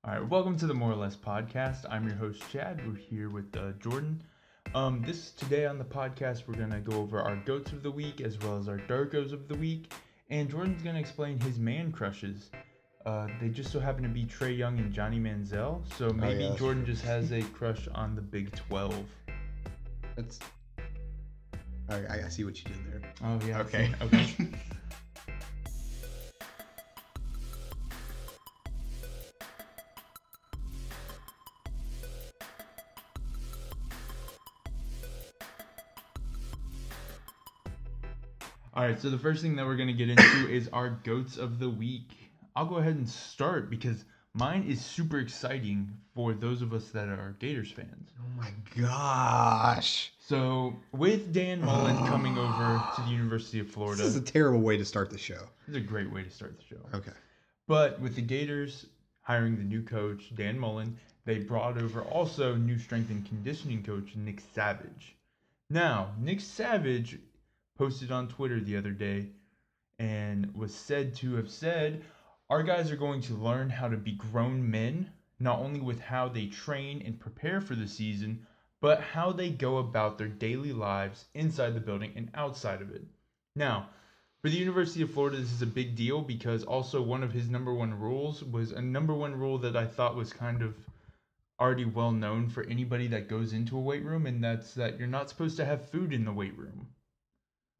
All right, welcome to the More or Less podcast. I'm your host, Chad. We're here with Jordan. Today on the podcast, we're gonna go over our goats of the week as well as our darkos of the week, and Jordan's gonna explain his man crushes. They just so happen to be Trae Young and Johnny Manziel, so maybe Jordan just has a crush on the Big 12. That's. I see what you did there. Oh yeah. Okay. Okay. All right, so the first thing that we're going to get into is our goats of the week. I'll go ahead and start because mine is super exciting for those of us that are Gators fans. Oh my gosh. So, with Dan Mullen coming over to the University of Florida. This is a terrible way to start the show. This is a great way to start the show. Okay. But with the Gators hiring the new coach, Dan Mullen, they brought over also new strength and conditioning coach, Nick Savage. Now, Nick Savage posted on Twitter the other day and was said to have said, our guys are going to learn how to be grown men, not only with how they train and prepare for the season, but how they go about their daily lives inside the building and outside of it. Now, for the University of Florida, this is a big deal because also one of his number one rules was a number one rule that I thought was kind of already well known for anybody that goes into a weight room, and that's that you're not supposed to have food in the weight room.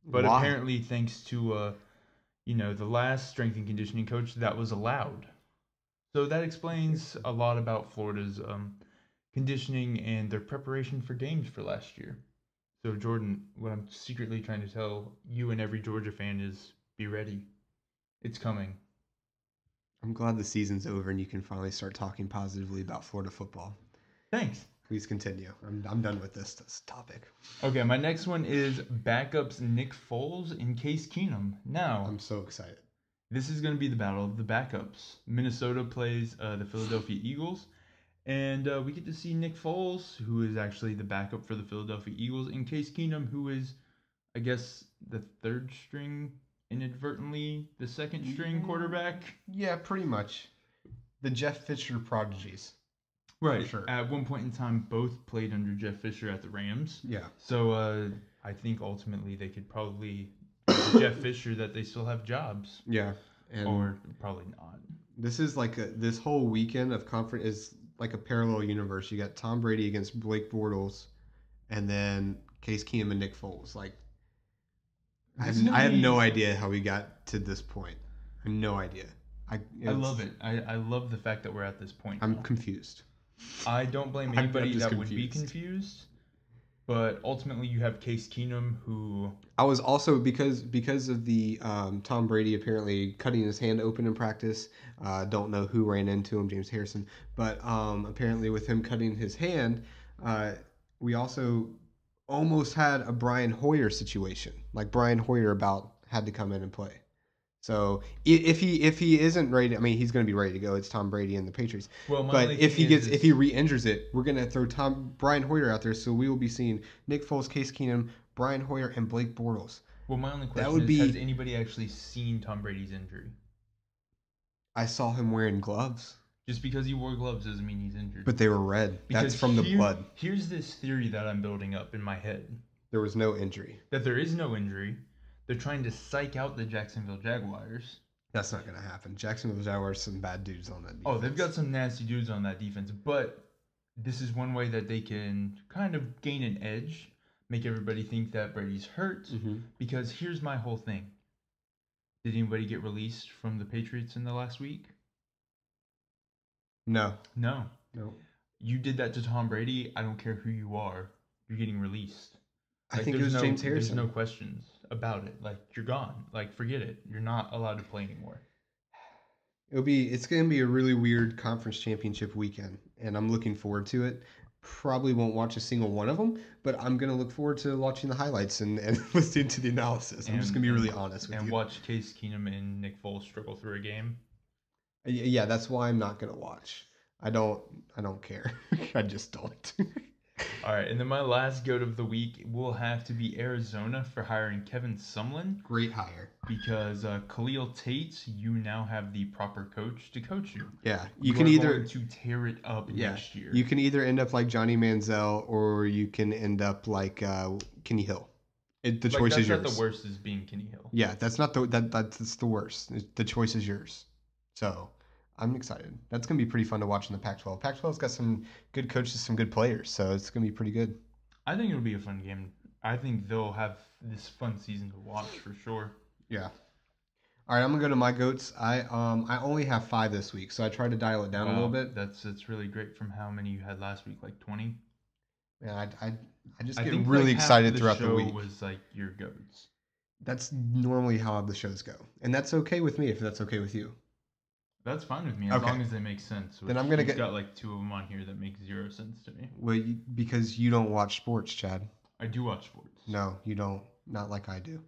But Why? apparently, thanks to, the last strength and conditioning coach, that was allowed. So that explains a lot about Florida's conditioning and their preparation for games for last year. So, Jordan, what I'm secretly trying to tell you and every Georgia fan is be ready. It's coming. I'm glad the season's over and you can finally start talking positively about Florida football. Thanks. Please continue. I'm done with this topic. Okay, my next one is backups Nick Foles and Case Keenum. Now, I'm so excited. this is going to be the battle of the backups. Minnesota plays the Philadelphia Eagles, and we get to see Nick Foles, who is actually the backup for the Philadelphia Eagles, and Case Keenum, who is, I guess, the third string, inadvertently the second string quarterback. Yeah, pretty much. The Jeff Fisher prodigies. Right. Sure. At one point in time, both played under Jeff Fisher at the Rams. Yeah. So I think ultimately they could probably Jeff Fisher that they still have jobs. Yeah. And Or probably not. this is like this whole weekend of conference is like a parallel universe. You got Tom Brady against Blake Bortles, and then Case Keenum and Nick Foles. Like, I have no idea how we got to this point. I have no idea. I love it. I love the fact that we're at this point. I'm confused. I don't blame I'm anybody just that would be confused. But ultimately, you have Case Keenum, who I was also because of the Tom Brady apparently cutting his hand open in practice. Don't know who ran into him, James Harrison, but apparently with him cutting his hand, we also almost had a Brian Hoyer situation. Like Brian Hoyer had to come in and play. So if he isn't ready, I mean he's going to be ready to go. It's Tom Brady and the Patriots. well, But if he re-injures it, we're going to throw Brian Hoyer out there. So we will be seeing Nick Foles, Case Keenum, Brian Hoyer, and Blake Bortles. well, my only question is, has anybody actually seen Tom Brady's injury? I saw him wearing gloves. Just because he wore gloves doesn't mean he's injured. But they were red. That's from the blood. Here's this theory that I'm building up in my head. There was no injury. That there is no injury. They're trying to psych out the Jacksonville Jaguars. That's not going to happen. Jacksonville Jaguars, some bad dudes on that defense. Oh, they've got some nasty dudes on that defense. But this is one way that they can kind of gain an edge, make everybody think that Brady's hurt. Mm-hmm. Because here's my whole thing. Did anybody get released from the Patriots in the last week? No. No. You did that to Tom Brady. I don't care who you are. You're getting released. I think it was James Harrison. There's no questions about it. Like, you're gone. Like, forget it. You're not allowed to play anymore. It's going to be a really weird conference championship weekend, and I'm looking forward to it. Probably won't watch a single one of them, but I'm going to look forward to watching the highlights and listening to the analysis. I'm just going to be really honest with you. And watch Case Keenum and Nick Foles struggle through a game. Yeah, that's why I'm not going to watch. I don't care. I just don't. All right, and then my last goat of the week will have to be Arizona for hiring Kevin Sumlin. Great hire. Because Khalil Tate, you now have the proper coach to coach you. Yeah, you can either going to tear it up next year. You can either end up like Johnny Manziel, or you can end up like Kenny Hill. The choice is yours. That's not the worst as being Kenny Hill. Yeah, that's not that's the worst. The choice is yours. So I'm excited. That's gonna be pretty fun to watch in the Pac-12. Pac-12's got some good coaches, some good players, so it's gonna be pretty good. I think it'll be a fun game. I think they'll have this fun season to watch for sure. Yeah. All right, I'm gonna go to my goats. I only have 5 this week, so I tried to dial it down a little bit. That's really great from how many you had last week, like 20. Yeah, I just get really excited throughout the week. Was like your goats. That's normally how the shows go, and that's okay with me if that's okay with you. That's fine with me as long as they make sense. Then I'm gonna got like 2 of them on here that make 0 sense to me. Well, because you don't watch sports, Chad. I do watch sports. No, you don't. Not like I do.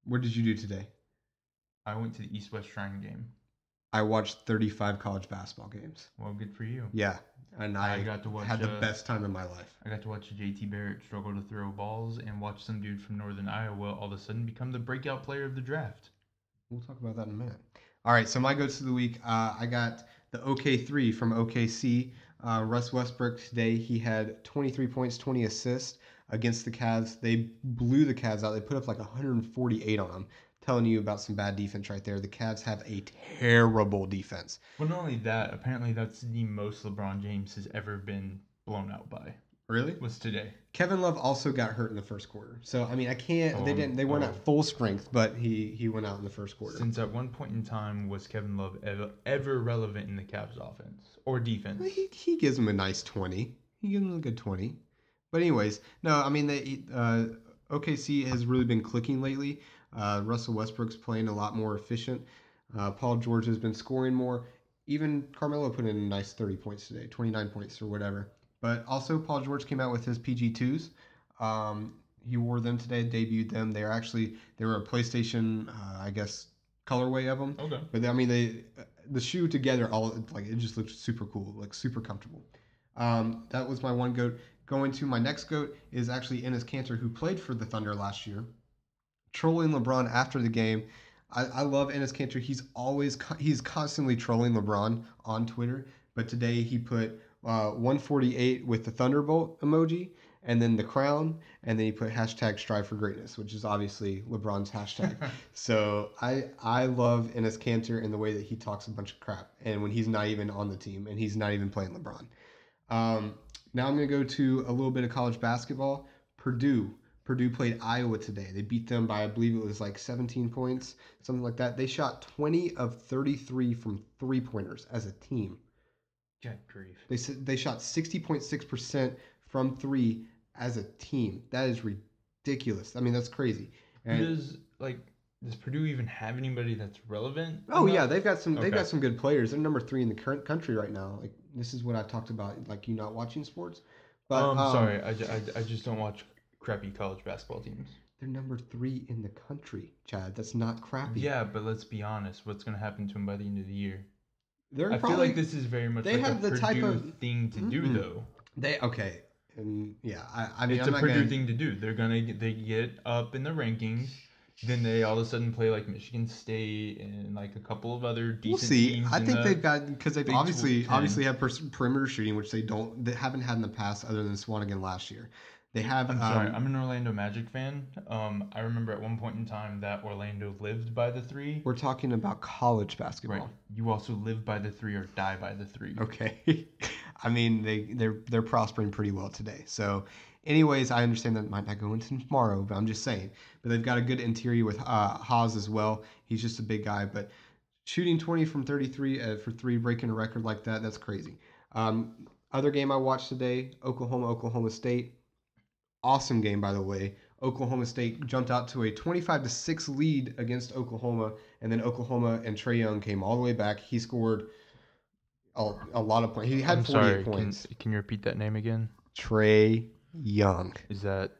What did you do today? I went to the East-West Shrine game. I watched 35 college basketball games. Well, good for you. Yeah, and I got to watch, had the best time in my life. I got to watch JT Barrett struggle to throw balls and watch some dude from Northern Iowa all of a sudden become the breakout player of the draft. We'll talk about that in a minute. All right, so my goats of the week, I got the OK3 from OKC. Russ Westbrook today, he had 23 points, 20 assists against the Cavs. They blew the Cavs out. They put up like 148 on them. Telling you about some bad defense right there. The Cavs have a terrible defense. Well, not only that, apparently that's the most LeBron James has ever been blown out by. Really? Was today. Kevin Love also got hurt in the first quarter. So I mean, I can't. They weren't at full strength, but he went out in the first quarter. Since at one point in time was Kevin Love ever relevant in the Cavs offense or defense? He gives them a nice 20. He gives them a good 20. But anyways, no, I mean OKC has really been clicking lately. Russell Westbrook's playing a lot more efficient. Paul George has been scoring more. Even Carmelo put in a nice 30 points today, 29 points or whatever. But also Paul George came out with his PG2s. He wore them today, debuted them. They were a PlayStation, I guess, colorway of them. Okay. But I mean, the shoe together, it just looked super cool, like super comfortable. That was my one goat. Going to my next goat is actually Enes Kanter, who played for the Thunder last year. Trolling LeBron after the game. I love Enes Kanter. He's constantly trolling LeBron on Twitter. But today he put 148 with the Thunderbolt emoji, and then the crown, and then he put hashtag strive for greatness, which is obviously LeBron's hashtag. So I love Enes Kanter in the way that he talks a bunch of crap, and when he's not even on the team and he's not even playing LeBron. Now I'm going to go to a little bit of college basketball. Purdue played Iowa today. They beat them by, I believe it was like 17 points, something like that. They shot 20 of 33 from three-pointers as a team. Good grief. They shot 60.6% from 3 as a team. That is ridiculous. I mean, that's crazy. And does Purdue even have anybody that's relevant? Oh yeah, they've got some good players. They're number 3 in the current country right now. Like, this is what I talked about, like, you not watching sports. But sorry, I just don't watch crappy college basketball teams. They're number 3 in the country, Chad. That's not crappy. Yeah, but let's be honest. What's going to happen to them by the end of the year? I feel like this is very much like have a the Purdue type of thing to do, though. And yeah, I mean, it's a Purdue thing to do. They get up in the rankings, then they all of a sudden play like Michigan State and like a couple of other decent teams. I think they've got, because they've obviously have perimeter shooting, which they haven't had in the past other than Swanigan last year. They have. I'm sorry, I'm an Orlando Magic fan. I remember at one point in time that Orlando lived by the 3. We're talking about college basketball. Right. You also live by the 3 or die by the 3. Okay. I mean, they're prospering pretty well today. So, anyways, I understand that might not go into tomorrow, but I'm just saying. But they've got a good interior with Haas as well. He's just a big guy, but shooting 20 from 33 for 3, breaking a record like that's crazy. Other game I watched today, Oklahoma State. Awesome game, by the way. Oklahoma State jumped out to a 25-6 lead against Oklahoma, and then Oklahoma and Trae Young came all the way back. He scored a lot of points. He had 48 points. Can you repeat that name again? Trae Young. Is that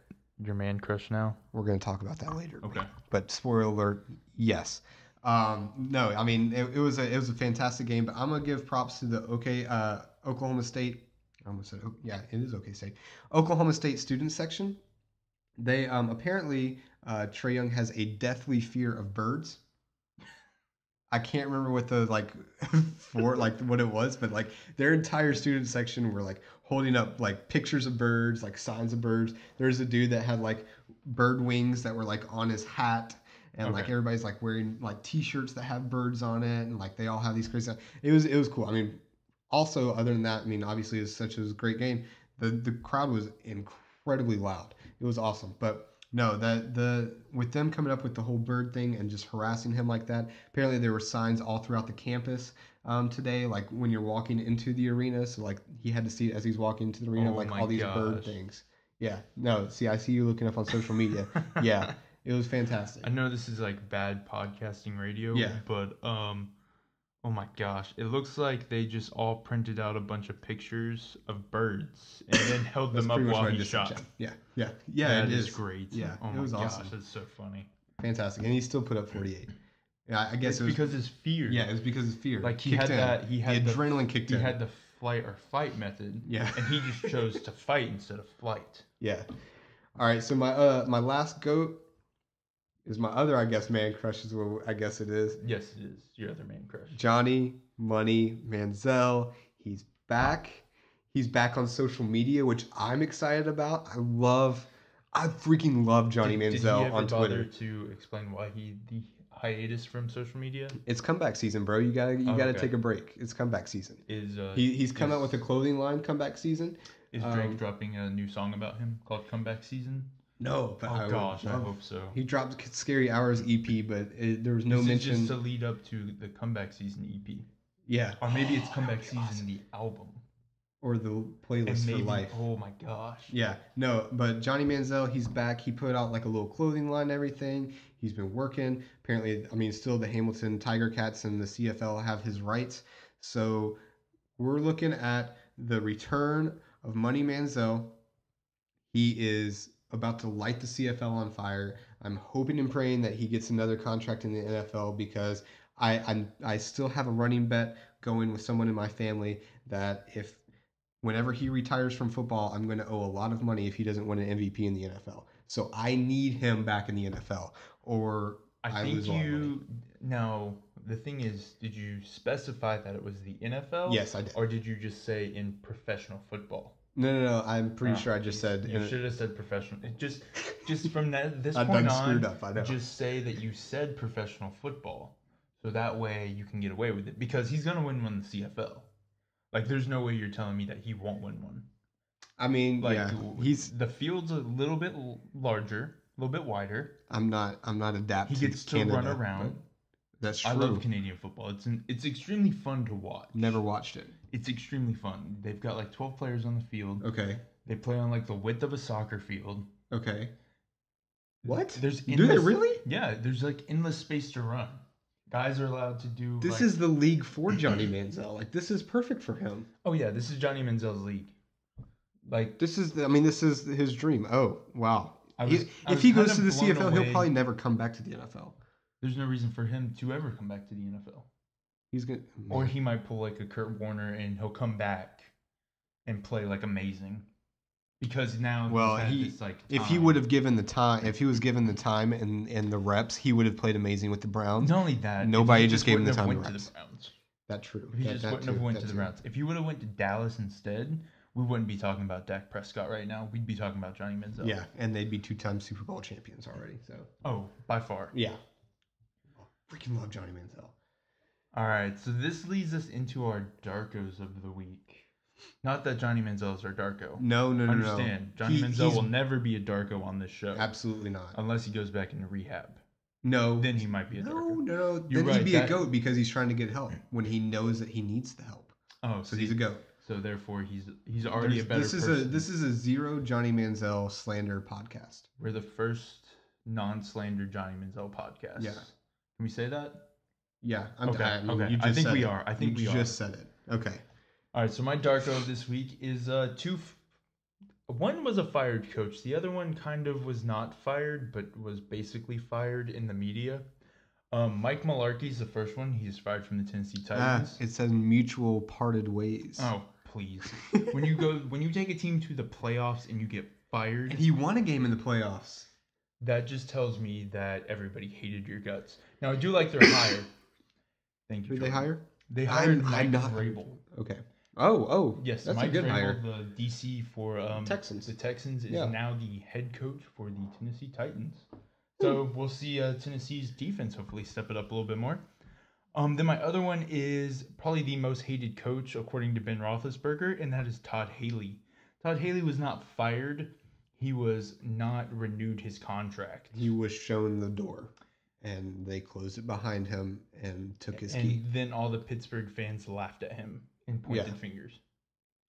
your man crush now? We're going to talk about that later. Okay. But spoiler alert, yes. No, I mean, it was a fantastic game, but I'm going to give props to the Oklahoma State I almost said, yeah, it is OK State. Oklahoma State student section. They apparently Trae Young has a deathly fear of birds. I can't remember what the what it was, but like their entire student section were like holding up like pictures of birds, like signs of birds. There's a dude that had like bird wings that were like on his hat, and like everybody's like wearing like T-shirts that have birds on it, and like they all have these crazy. It was cool. I mean, also other than that, I mean, obviously it was a great game. The crowd was incredibly loud. It was awesome, but. No, with them coming up with the whole bird thing and just harassing him like that. Apparently, there were signs all throughout the campus today, like when you're walking into the arena. So like he had to see it as he's walking into the arena, like all these bird things. Yeah, no, see, I see you looking up on social media. Yeah, it was fantastic. I know this is like bad podcasting radio. Yeah, but oh my gosh, it looks like they just all printed out a bunch of pictures of birds and then held them up while he shot. Yeah. That is great. Yeah, oh it was my awesome. Gosh, that's so funny. Fantastic, and he still put up 48. Yeah, I guess it's because his fear. Yeah, it was because his fear. Like he had the adrenaline kicked in. He had the flight or fight method. Yeah, and he just chose to fight instead of flight. Yeah. All right, so my last GOAT is my other, I guess, man crush is what I guess it is. Yes, it is your other man crush. Johnny Money Manziel. He's back. He's back on social media, which I'm excited about. I freaking love Johnny Manziel on Twitter. Did he ever bother to explain why the hiatus from social media? It's comeback season, bro. You gotta take a break. It's comeback season. He's come out with a clothing line, comeback season. Is Drake dropping a new song about him called Comeback Season? No, but I hope so. He dropped Scary Hours EP, but there was no mention. This is just to lead up to the Comeback Season EP. Yeah. Or maybe it's Comeback Season, the album. Or the playlist for life. Oh my gosh. Yeah. No, but Johnny Manziel, he's back. He put out like a little clothing line and everything. He's been working. Apparently, I mean, still the Hamilton Tiger Cats and the CFL have his rights. So we're looking at the return of Money Manziel. He is about to light the CFL on fire. I'm hoping and praying that he gets another contract in the NFL because I still have a running bet going with someone in my family that whenever he retires from football, I'm going to owe a lot of money if he doesn't win an MVP in the NFL. So I need him back in the NFL or I lose all money. Now, the thing is, did you specify that it was the NFL? Yes, I did. Or did you just say in professional football? No. I'm pretty sure I just said. You should have said professional. Just from this I point done on, screwed up, I know. Just say that you said professional football, so that way you can get away with it because he's gonna win one in the CFL. Like, there's no way you're telling me that he won't win one. I mean, like, yeah, the field's a little bit larger, a little bit wider. I'm not adapted. He gets to Canada, run around. That's true. I love Canadian football. It's extremely fun to watch. Never watched it. It's extremely fun. They've got like 12 players on the field. Okay. They play on like the width of a soccer field. Okay. What? Do they really? Yeah, there's like endless space to run. Guys are allowed to do. This is the league for Johnny Manziel. Like, this is perfect for him. Oh yeah, this is Johnny Manziel's league. Like, this is his dream. Oh wow. If he goes to the CFL, he'll probably never come back to the NFL. There's no reason for him to ever come back to the NFL. He's gonna, or he might pull like a Kurt Warner and he'll come back and play like amazing. Because now, if he would have given the time, if he was given the time and the reps, he would have played amazing with the Browns. Not only that, nobody just gave him the time to reps. That's true. He just wouldn't have went to the Browns. If he would have went to Dallas instead, we wouldn't be talking about Dak Prescott right now. We'd be talking about Johnny Manziel. Yeah, and they'd be 2-time Super Bowl champions already. So. Oh, by far. Yeah. Freaking love Johnny Manziel. All right, so this leads us into our Darkos of the week. Not that Johnny Manziel is our Darko. No. Understand, Johnny Manziel will never be a Darko on this show. Absolutely not. Unless he goes back into rehab. No. Then he might be a Darko. No. Then he'd be a GOAT because he's trying to get help when he knows that he needs the help. Oh, so he's a GOAT. So therefore, he's already a better person. This is a zero Johnny Manziel slander podcast. We're the first non-slander Johnny Manziel podcast. Yeah. Can we say that? Yeah. Okay. I think we are. I think we just said it. Okay. All right. So my Darko this week is one was a fired coach. The other one kind of was not fired, but was basically fired in the media. Mike Mularkey's the first one. He's fired from the Tennessee Titans. It says mutual parted ways. Oh, please. When you take a team to the playoffs and you get fired, And he won a game in the playoffs. that just tells me that everybody hated your guts. Now, I do like their hire. Thank you. Who did they hire? They hired I'm Mike not- Vrabel. Okay. Oh, Yes, that's Mike a good Vrabel, hire. the DC for Texans. The Texans is Yeah. now the head coach for the Tennessee Titans. So we'll see Tennessee's defense hopefully step it up a little bit more. Then my other one is probably the most hated coach according to Ben Roethlisberger, and that is Todd Haley. Todd Haley was not fired; he was not renewed his contract. He was shown the door, and they closed it behind him and took his key. And then all the Pittsburgh fans laughed at him and pointed fingers.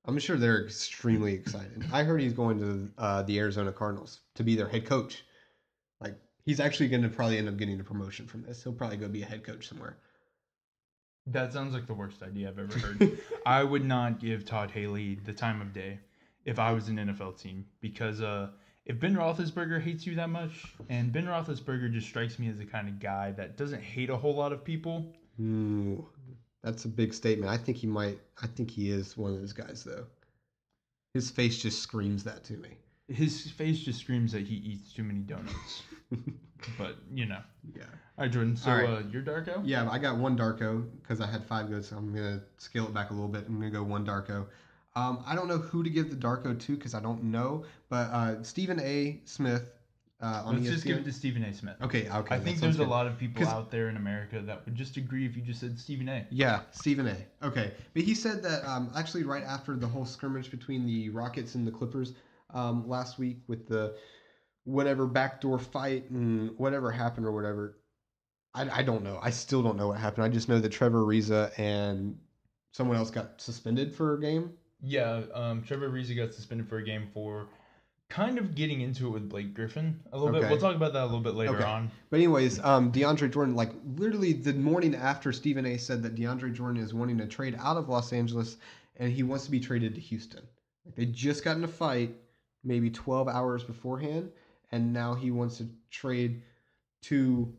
I'm sure they're extremely excited. I heard he's going to the Arizona Cardinals to be their head coach. Like, he's actually going to probably end up getting a promotion from this. He'll probably go be a head coach somewhere. That sounds like the worst idea I've ever heard. I would not give Todd Haley the time of day if I was an NFL team, because if Ben Roethlisberger hates you that much, and Ben Roethlisberger just strikes me as the kind of guy that doesn't hate a whole lot of people. Ooh, that's a big statement. I think he is one of those guys, though. His face just screams that to me. His face just screams that he eats too many donuts. But, you know. Yeah. All right, Jordan. So, All right. Your Darko? Yeah, I got one Darko because I had 5 goods. So I'm going to scale it back a little bit. I'm going to go one Darko. I don't know who to give the Darko to because I don't know. But Stephen A. Smith on Let's ESPN. just give it to Stephen A. Smith. Okay. I think there's a lot of people out there in America that would just agree if you just said Stephen A. Yeah, Stephen A. Okay. But he said that actually right after the whole scrimmage between the Rockets and the Clippers last week with the whatever backdoor fight and whatever happened or whatever. I don't know. I still don't know what happened. I just know that Trevor Ariza and someone else got suspended for a game. Yeah, Trevor Ariza got suspended for a game for kind of getting into it with Blake Griffin a little bit. Okay. We'll talk about that a little bit later on. But anyways, DeAndre Jordan, like literally the morning after Stephen A. said that DeAndre Jordan is wanting to trade out of Los Angeles and he wants to be traded to Houston. Like, they just got in a fight maybe 12 hours beforehand, and now he wants to trade to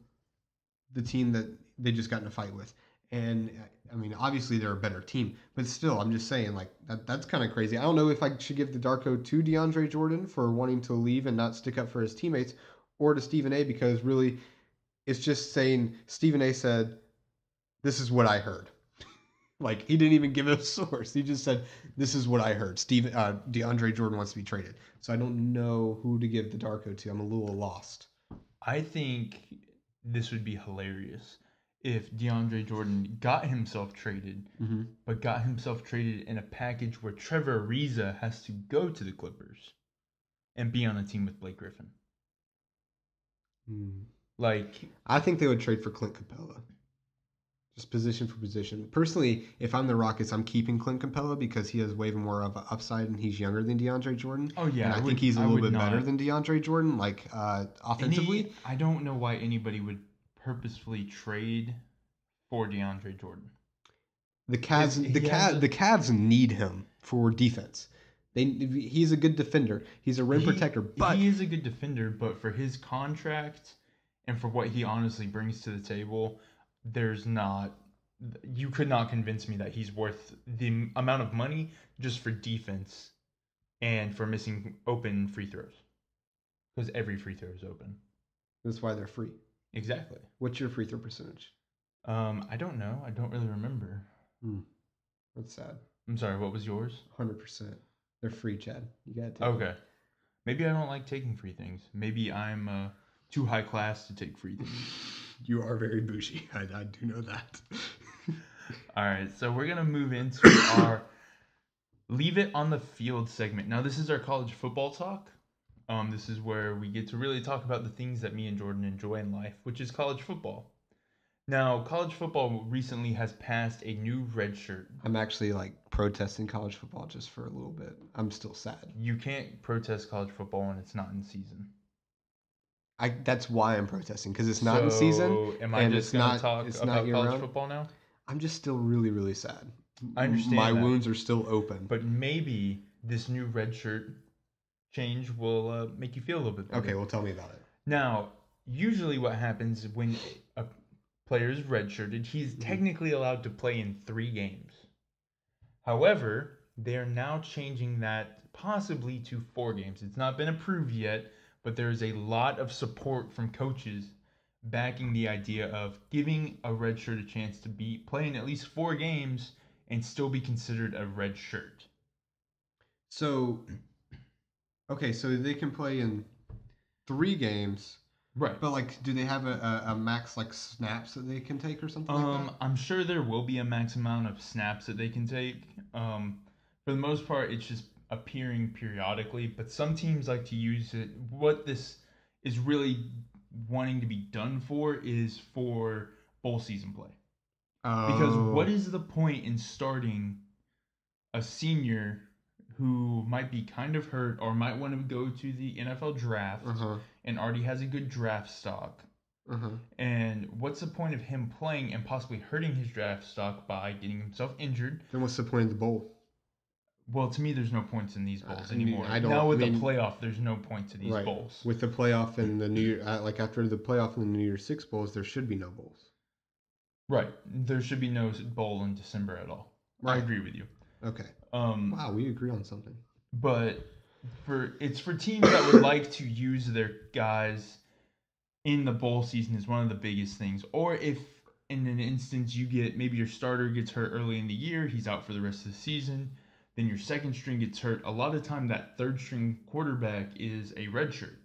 the team that they just got in a fight with. And I mean, obviously they're a better team, but still, I'm just saying, like, that's kind of crazy. I don't know if I should give the Darko to DeAndre Jordan for wanting to leave and not stick up for his teammates, or to Stephen A. because really, it's just saying Stephen A. said, "This is what I heard." Like, he didn't even give a source. He just said, "This is what I heard. DeAndre Jordan wants to be traded." So I don't know who to give the Darko to. I'm a little lost. I think this would be hilarious if DeAndre Jordan got himself traded, but got himself traded in a package where Trevor Ariza has to go to the Clippers and be on a team with Blake Griffin. Like, I think they would trade for Clint Capella. Just position for position. Personally, if I'm the Rockets, I'm keeping Clint Capella because he has way more of an upside and he's younger than DeAndre Jordan. oh yeah, And I think he's a little bit better than DeAndre Jordan, like offensively. I don't know why anybody would purposefully trade for DeAndre Jordan. The Cavs need him for defense. He's a good defender. He's a rim protector, but he is a good defender. But for his contract and for what he honestly brings to the table, you could not convince me that he's worth the amount of money just for defense and for missing open free throws. Because every free throw is open. that's why they're free. Exactly. What's your free throw percentage? I don't know. I don't really remember. That's sad. I'm sorry, what was yours? 100%. They're free, Chad. You got to take Okay. Maybe I don't like taking free things. Maybe I'm too high class to take free things. You are very bougie. I do know that. All right, so we're going to move into our Leave It on the Field segment. Now, this is our college football talk. This is where we get to really talk about the things that me and Jordan enjoy in life, which is college football. Now, college football recently has passed a new red shirt. I'm actually like protesting college football just for a little bit. I'm still sad. You can't protest college football when it's not in season. That's why I'm protesting, because it's not in season. Am I just going to talk about college football now? I'm just still really, really sad. I understand my that. wounds are still open. But maybe this new red shirt change will make you feel a little bit better. Okay, well, tell me about it. Now, usually what happens when a player is redshirted, he's technically allowed to play in 3 games. However, They're now changing that possibly to 4 games. It's not been approved yet, but there's a lot of support from coaches backing the idea of giving a red shirt a chance to be playing at least 4 games and still be considered a red shirt. So, okay, so they can play in 3 games. Right. But, like, do they have a max, like, snaps that they can take or something like that? I'm sure there will be a max amount of snaps that they can take. For the most part, it's just appearing periodically, but some teams like to use it. What this is really wanting to be done for is for bowl season play. Because what is the point in starting a senior who might be kind of hurt or might want to go to the NFL draft and already has a good draft stock? And what's the point of him playing and possibly hurting his draft stock by getting himself injured? Then what's the point of the bowl? Well, to me, there's no points in these bowls anymore. Now with the playoff, there's no point to these bowls. With the playoff and the New Year, like after the playoff and the New Year's Six bowls, there should be no bowls. Right. There should be no bowl in December at all. Right. I agree with you. Okay. Wow, we agree on something. But it's for teams that would like to use their guys in the bowl season is one of the biggest things. Or if in an instance you get maybe your starter gets hurt early in the year, he's out for the rest of the season. Then your second string gets hurt. A lot of time that third string quarterback is a red shirt,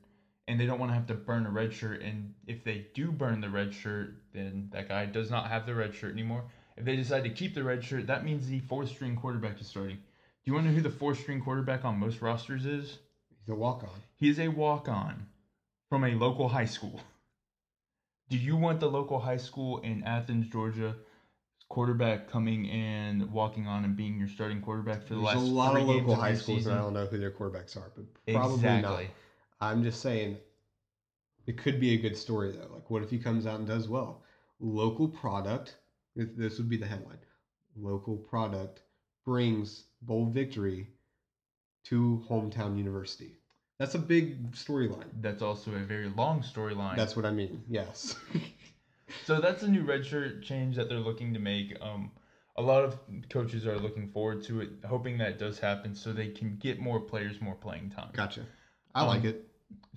and they don't want to have to burn a red shirt. And if they do burn the red shirt, then that guy does not have the red shirt anymore. If they decide to keep the red shirt, that means the fourth string quarterback is starting. Do you want to know who the fourth string quarterback on most rosters is? He's a walk-on. He is a walk-on from a local high school. Do you want the local high school in Athens, Georgia, quarterback coming and walking on and being your starting quarterback for the last 3 games of the season? There's a lot of local high schools, and I don't know who their quarterbacks are, but probably not. I'm just saying, it could be a good story, though. Like, what if he comes out and does well? Local product, this would be the headline. Local product brings bowl victory to hometown university. That's a big storyline. That's also a very long storyline. That's what I mean, yes. So that's a new red shirt change that they're looking to make. A lot of coaches are looking forward to it, hoping that it does happen so they can get more players more playing time. Gotcha. I like it.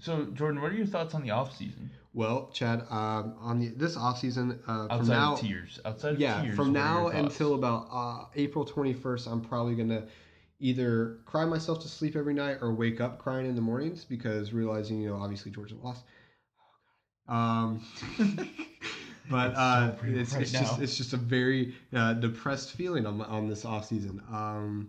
So, Jordan, what are your thoughts on the offseason? Well, Chad, on this offseason, outside of tears, from now until about April 21st, I'm probably going to either cry myself to sleep every night or wake up crying in the mornings because realizing, obviously Georgia lost. But it's just a very depressed feeling on this offseason.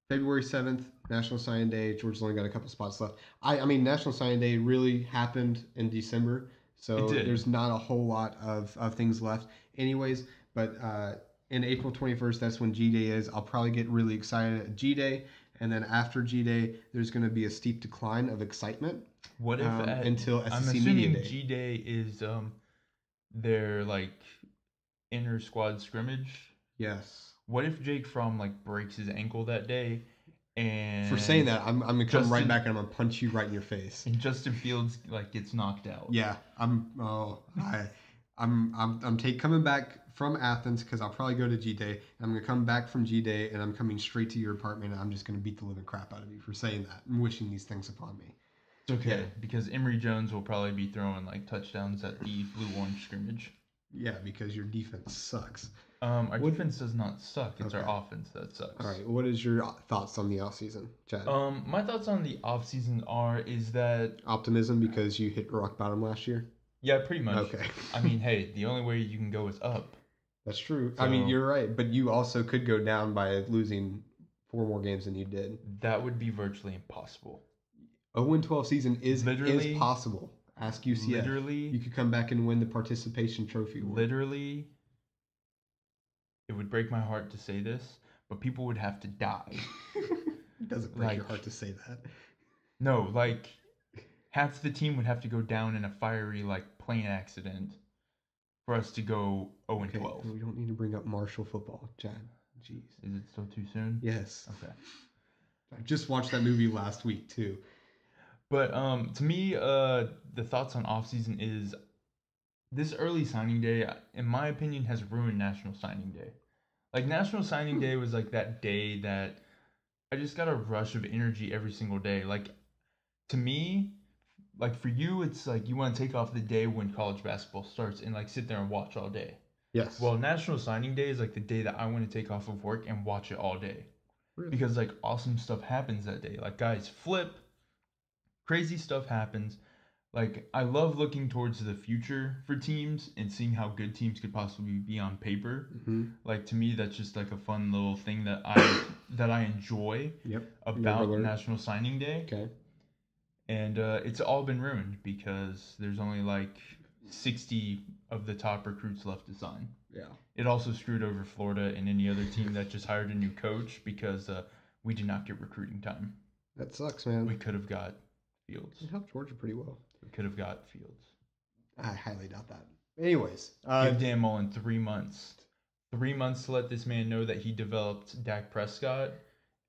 February 7th, National Signing Day. Georgia's only got a couple spots left. I mean, National Signing Day really happened in December, so there's not a whole lot of things left anyways. But in April 21st, that's when G-Day is. I'll probably get really excited at G-Day, and then after G-Day, there's going to be a steep decline of excitement. What if until SEC I'm Media assuming Day. G-Day is their inter squad scrimmage? Yes. What if Jake Fromm breaks his ankle that day? And for saying that, I'm gonna come right back and I'm gonna punch you right in your face. And Justin Fields gets knocked out. Yeah, I'm coming back from Athens because I'll probably go to G-Day. I'm gonna come back from G-Day and I'm coming straight to your apartment and I'm just gonna beat the living crap out of you for saying that and wishing these things upon me. It's okay because Emory Jones will probably be throwing touchdowns at the blue-orange scrimmage. Yeah, because your defense sucks. Our defense does not suck. It's our offense that sucks. All right. What is your thoughts on the offseason, Chad? My thoughts on the offseason is that optimism because you hit rock bottom last year. Yeah, pretty much. Okay. I mean, hey, the only way you can go is up. That's true. So, I mean, you're right, but you also could go down by losing 4 more games than you did. That would be virtually impossible. A 0-12 season is possible. Ask UCF. Literally, you could come back and win the participation trophy. Literally, it would break my heart to say this, but people would have to die. It doesn't break your heart to say that. No, half the team would have to go down in a fiery plane accident for us to go 0-12. Okay, we don't need to bring up Marshall football, Chad. Jeez. Is it still too soon? Yes. Okay. I just watched that movie last week too. But to me, the thoughts on offseason is this early signing day, in my opinion, has ruined National Signing Day. National Signing Day was that day that I just got a rush of energy every single day. Like, to me, like for you, it's like you want to take off the day when college basketball starts and like sit there and watch all day. Yes. Well, National Signing Day is like the day that I want to take off of work and watch it all day. Really? Because like awesome stuff happens that day. Like guys flip, crazy stuff happens. Like I love looking towards the future for teams and seeing how good teams could possibly be on paper. Mm-hmm. Like to me, that's just like a fun little thing that I enjoy about National Signing Day. Okay. And it's all been ruined because there's only like 60 of the top recruits left to sign. Yeah. It also screwed over Florida and any other team that just hired a new coach because we did not get recruiting time. That sucks, man. We could have got Fields. It helped Georgia pretty well. We could have got Fields. I highly doubt that. Anyways. Give Dan Mullen 3 months. 3 months to let this man know that he developed Dak Prescott,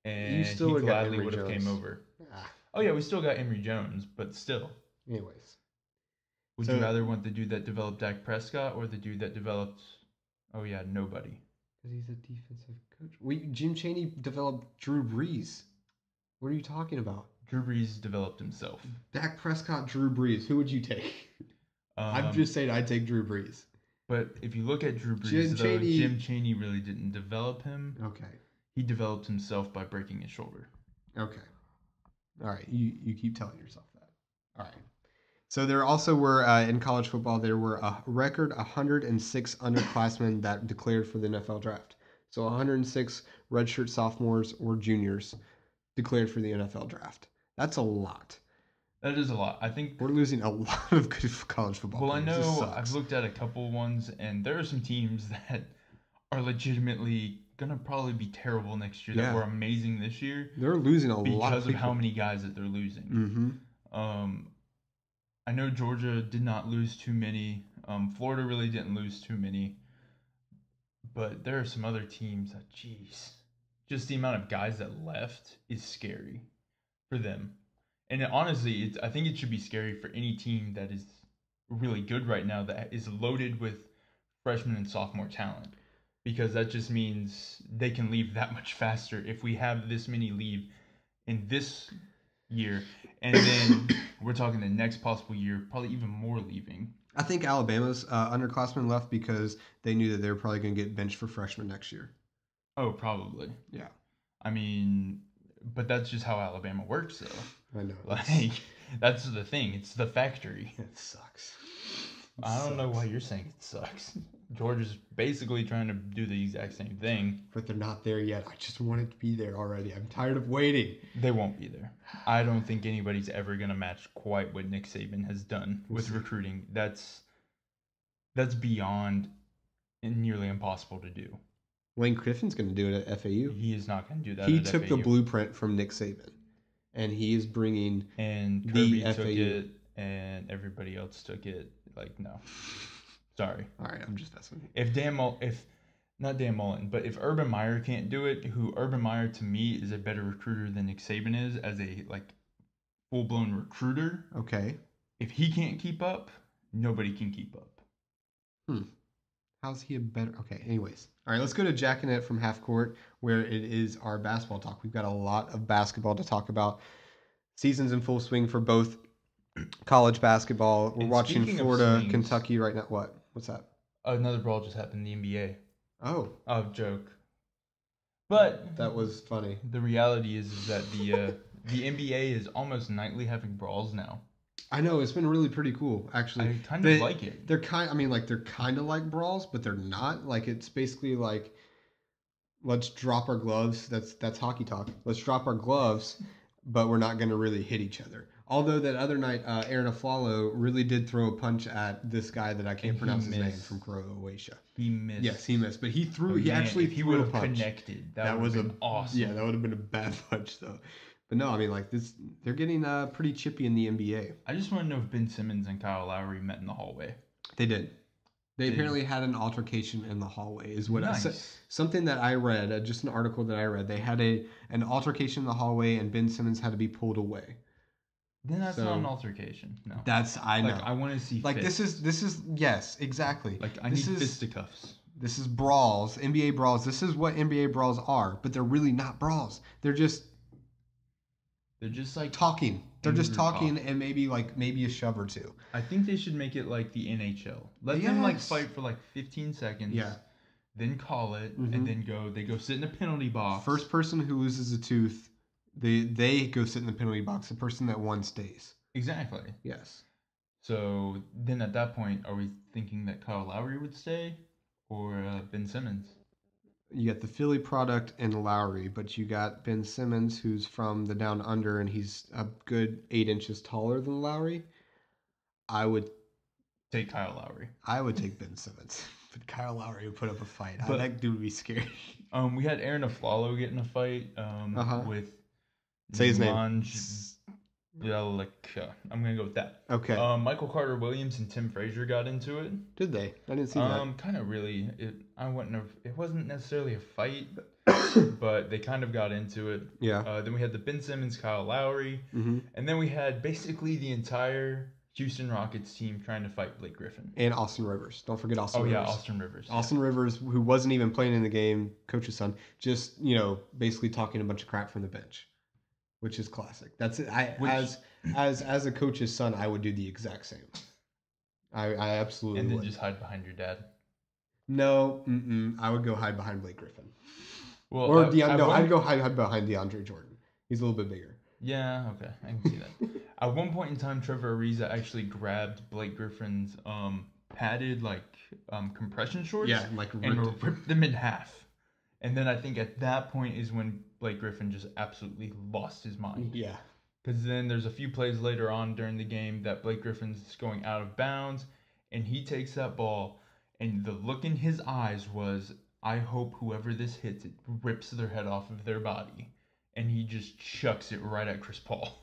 and he gladly would have came over. Oh, yeah, we still got Emory Jones, but still. Anyways. Would you rather want the dude that developed Dak Prescott or the dude that developed, nobody? Because he's a defensive coach. Jim Chaney developed Drew Brees. What are you talking about? Drew Brees developed himself. Dak Prescott, Drew Brees. Who would you take? I'm just saying I'd take Drew Brees. But if you look at Drew Brees, Jim Chaney really didn't develop him. Okay. He developed himself by breaking his shoulder. Okay. All right. You keep telling yourself that. All right. So there also were, in college football, there were a record 106 underclassmen that declared for the NFL draft. So 106 redshirt sophomores or juniors declared for the NFL draft. That's a lot. That is a lot. I think we're losing a lot of good college football players. Well, I know I've looked at a couple ones, and there are some teams that are legitimately going to probably be terrible next year that were amazing this year. They're losing a lot because of how many guys that they're losing. Mm-hmm. I know Georgia did not lose too many. Florida really didn't lose too many. But there are some other teams that, just the amount of guys that left is scary for them. And honestly, I think it should be scary for any team that is really good right now that is loaded with freshman and sophomore talent. Because that just means they can leave that much faster if we have this many leave in this year. And then we're talking the next possible year, probably even more leaving. I think Alabama's underclassmen left because they knew that they were probably going to get benched for freshmen next year. Oh, probably. Yeah. I mean, but that's just how Alabama works, though. I know. Like, that's the thing. It's the factory. It sucks. I don't know why you're saying it sucks. Georgia's basically trying to do the exact same thing. But they're not there yet. I just want it to be there already. I'm tired of waiting. They won't be there. I don't think anybody's ever going to match quite what Nick Saban has done with recruiting. That's beyond and nearly impossible to do. Lane Griffin's going to do it at FAU. He is not going to do that. He took the blueprint from Nick Saban, and he is bringing and Kirby took it, and everybody else took it. Like, no, sorry. All right, I'm just messing with you. If not Dan Mullen, but if Urban Meyer can't do it, who Urban Meyer to me is a better recruiter than Nick Saban is as a full blown recruiter. Okay. If he can't keep up, nobody can keep up. How's he a better? Okay, anyways. All right, let's go to Jack and It from Half Court, where it is our basketball talk. We've got a lot of basketball to talk about. Season's in full swing for both college basketball. We're watching Florida, Kentucky right now. What? What's that? Another brawl just happened in the NBA. Oh. Joke. But that was funny. The reality is that the NBA is almost nightly having brawls now. I know, it's been really pretty cool, actually. I kind of like it. They're kind of like brawls, but they're not. Like, it's basically like, let's drop our gloves. That's hockey talk. Let's drop our gloves, but we're not going to really hit each other. Although that other night, Aaron Aflalo really did throw a punch at this guy that I can't pronounce his name from Croatia. He missed. Yes, he missed, but he threw. He actually threw a punch. Connected. That would have been awesome. Yeah, that would have been a bad punch though. But no, I mean, like this, they're getting pretty chippy in the NBA. I just want to know if Ben Simmons and Kyle Lowry met in the hallway. They did. They apparently had an altercation in the hallway. Is what something that I read, just an article that I read. They had an altercation in the hallway, and Ben Simmons had to be pulled away. Then that's not an altercation. No. I know. I want to see. This is yes, exactly. I need fisticuffs. This is brawls, NBA brawls. This is what NBA brawls are, but they're really not brawls. They're just They're just like talking. They're just talking talk. and maybe a shove or two. I think they should make it like the NHL. Let them like fight for like 15 seconds. Yeah. Then call it and then they go sit in the penalty box. First person who loses a tooth, they go sit in the penalty box. The person that won stays. Exactly. Yes. So then at that point, are we thinking that Kyle Lowry would stay or Ben Simmons? You got the Philly product and Lowry, but you got Ben Simmons, who's from the down under, and he's a good 8 inches taller than Lowry. I would take Kyle Lowry. I would take Ben Simmons, but Kyle Lowry would put up a fight. That dude would be scary. We had Aaron Aflalo get in a fight with say his name. I'm gonna go with that. Okay. Michael Carter Williams and Tim Frazier got into it. Did they? I didn't see that. Kind of really. It wasn't necessarily a fight, but they kind of got into it. Yeah. Then we had the Ben Simmons, Kyle Lowry, and then we had basically the entire Houston Rockets team trying to fight Blake Griffin and Austin Rivers. Don't forget Austin Rivers. Oh yeah, Austin Rivers. Austin Rivers, who wasn't even playing in the game, coach's son, just basically talking a bunch of crap from the bench. Which is classic. That's it. As a coach's son, I would do the exact same. I absolutely would. And then just hide behind your dad. No, I would go hide behind Blake Griffin. Well, I'd go hide behind Deandre Jordan. He's a little bit bigger. Yeah, okay, I can see that. At one point in time, Trevor Ariza actually grabbed Blake Griffin's padded compression shorts, and ripped them in half. And then I think at that point is when Blake Griffin just absolutely lost his mind. Yeah. Because then there's a few plays later on during the game that Blake Griffin's going out of bounds, and he takes that ball, and the look in his eyes was, I hope whoever this hits, it rips their head off of their body. And he just chucks it right at Chris Paul.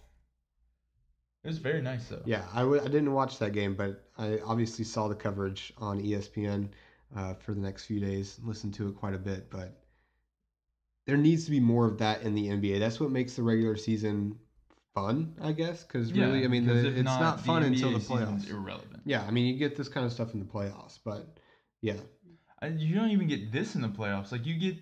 It was very nice, though. Yeah, I didn't watch that game, but I obviously saw the coverage on ESPN for the next few days, listened to it quite a bit, but there needs to be more of that in the NBA. That's what makes the regular season fun, I guess. Because really, it's not fun until the playoffs. Irrelevant. Yeah, you get this kind of stuff in the playoffs, but yeah, you don't even get this in the playoffs. Like you do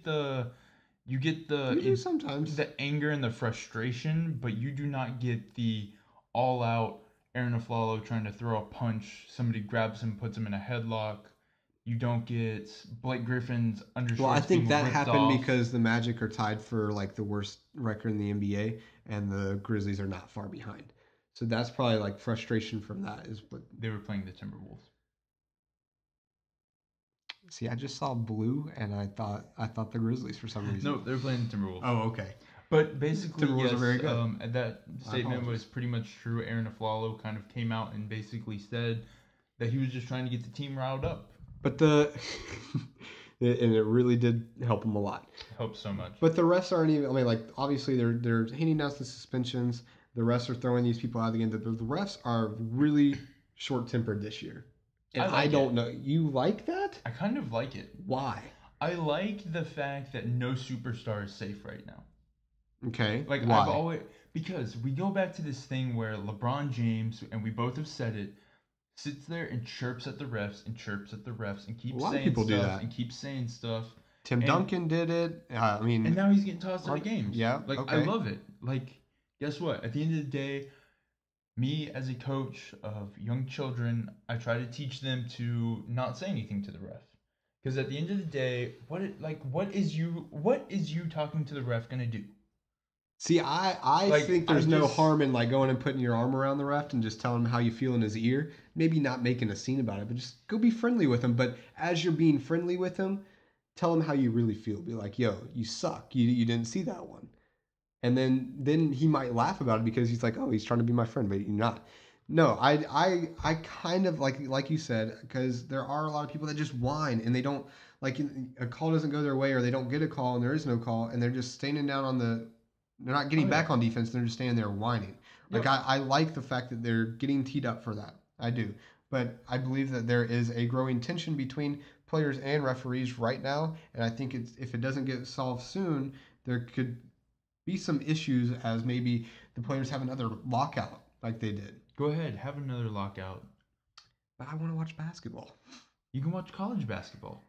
sometimes the anger and the frustration, but you do not get the all-out Aaron Aflalo trying to throw a punch. Somebody grabs him, puts him in a headlock. You don't get Blake Griffin's undershorts. Well, I think that happened because the Magic are tied for the worst record in the NBA, and the Grizzlies are not far behind. So that's probably frustration from that is what they were playing the Timberwolves. See, I just saw blue, and I thought the Grizzlies for some reason. No, they were playing the Timberwolves. Oh, okay. But basically, Timberwolves are very good. That statement was pretty much true. Aaron Aflalo kind of came out and basically said that he was just trying to get the team riled up. But and it really did help him a lot. Helped so much. But the refs aren't even. Obviously they're handing out the suspensions. The refs are throwing these people out of the game. The refs are really short-tempered this year. And I don't know. You like that? I kind of like it. Why? I like the fact that no superstar is safe right now. Okay. Why? Because we go back to this thing where LeBron James, and we both have said it, sits there and chirps at the refs and chirps at the refs and keeps saying stuff and keeps saying stuff. Tim Duncan did it. And now he's getting tossed out of games. Yeah. I love it. Guess what? At the end of the day, me as a coach of young children, I try to teach them to not say anything to the ref. Because at the end of the day, what is you talking to the ref gonna do? See, I think there's no harm in going and putting your arm around the ref and just telling him how you feel in his ear. Maybe not making a scene about it, but just go be friendly with him. But as you're being friendly with him, tell him how you really feel. Be like, yo, you suck. You didn't see that one. And then he might laugh about it because he's like, oh, he's trying to be my friend, but you're not. No, I kind of like you said, because there are a lot of people that just whine and they don't a call doesn't go their way, or they don't get a call and there is no call, and they're just standing down on they're not getting back on defense. They're just standing there whining. I like the fact that they're getting teed up for that. I do. But I believe that there is a growing tension between players and referees right now. And I think if it doesn't get solved soon, there could be some issues as maybe the players have another lockout like they did. Go ahead. Have another lockout. But I want to watch basketball. You can watch college basketball.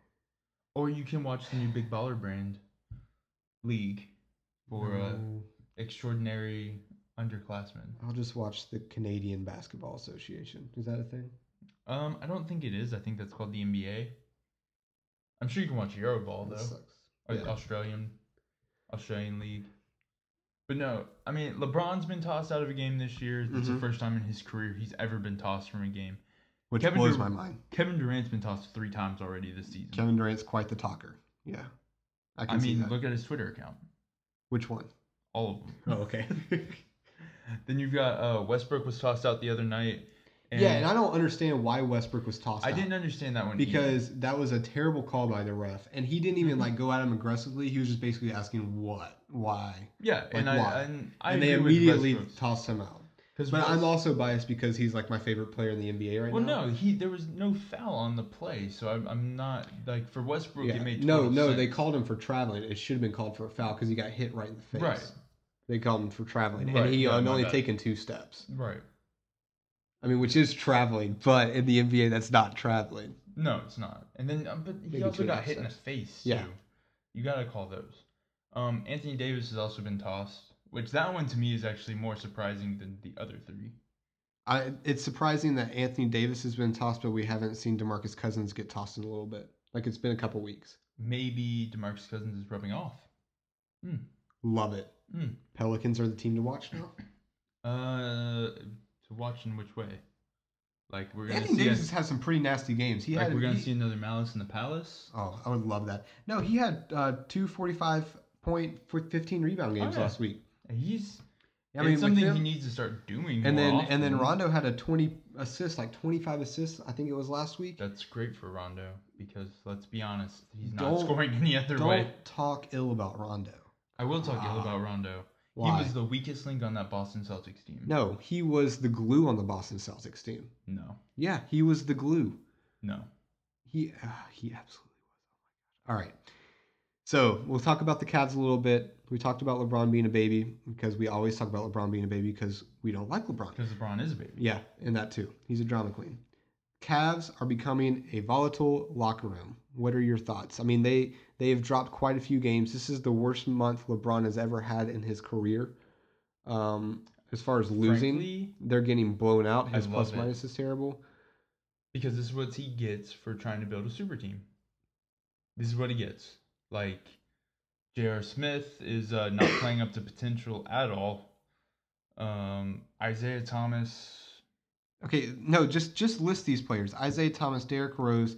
Or you can watch the new Big Baller Brand League. For extraordinary underclassmen. I'll just watch the Canadian Basketball Association. Is that a thing? I don't think it is. I think that's called the NBA. I'm sure you can watch Euroball though. That sucks. Or Yeah. Australian League. But no, I mean LeBron's been tossed out of a game this year. It's the first time in his career he's ever been tossed from a game. Which blows my mind. Kevin Durant's been tossed 3 times already this season. Kevin Durant's quite the talker. Yeah. I mean, look at his Twitter account. Which one? All of them. Oh, okay. Then you've got Westbrook was tossed out the other night. And I don't understand why Westbrook was tossed out. I didn't understand that one because that was a terrible call by the ref, and he didn't even go at him aggressively. He was just basically asking why. Yeah, why? I and they immediately tossed him out. But I'm also biased because he's like my favorite player in the NBA right now. Well, no, there was no foul on the play, so I'm not like for Westbrook. Yeah. It made total sense. They They called him for traveling. It should have been called for a foul because he got hit right in the face. Right. They called him for traveling, right. and he had only taken 2 steps. Right. I mean, which is traveling, but in the NBA, that's not traveling. No, it's not. And then, but he also got hit in the face. Too. Yeah. You gotta call those. Anthony Davis has also been tossed, which that one to me is actually more surprising than the other 3. It's surprising that Anthony Davis has been tossed, but we haven't seen DeMarcus Cousins get tossed in a little bit. Like it's been a couple weeks. Maybe DeMarcus Cousins is rubbing off. Love it. Pelicans are the team to watch now. To watch in which way? Like we're gonna Anthony Davis has some pretty nasty games. We're gonna see another Malice in the Palace. Oh, I would love that. No, he had 2 45-point, 15 rebound games last week. It's something he needs to start doing. And then Rondo had a 20 assists, like 25 assists. I think it was last week. That's great for Rondo because let's be honest, he's not scoring any other way. Don't talk ill about Rondo. I will talk ill about Rondo. Why? He was the weakest link on that Boston Celtics team. No, he was the glue on the Boston Celtics team. No. Yeah, he was the glue. No. He absolutely was. Oh my gosh. All right. So we'll talk about the Cavs a little bit. We talked about LeBron being a baby because we always talk about LeBron being a baby because we don't like LeBron. Because LeBron is a baby. Yeah, and that too. He's a drama queen. Cavs are becoming a volatile locker room. What are your thoughts? I mean, they have dropped quite a few games. This is the worst month LeBron has ever had in his career. As far as losing, frankly, they're getting blown out. His plus minus is terrible. Because this is what he gets for trying to build a super team. This is what he gets. Like, J.R. Smith is not playing up to potential at all. Isaiah Thomas. Okay, no, just list these players. Isaiah Thomas, Derrick Rose,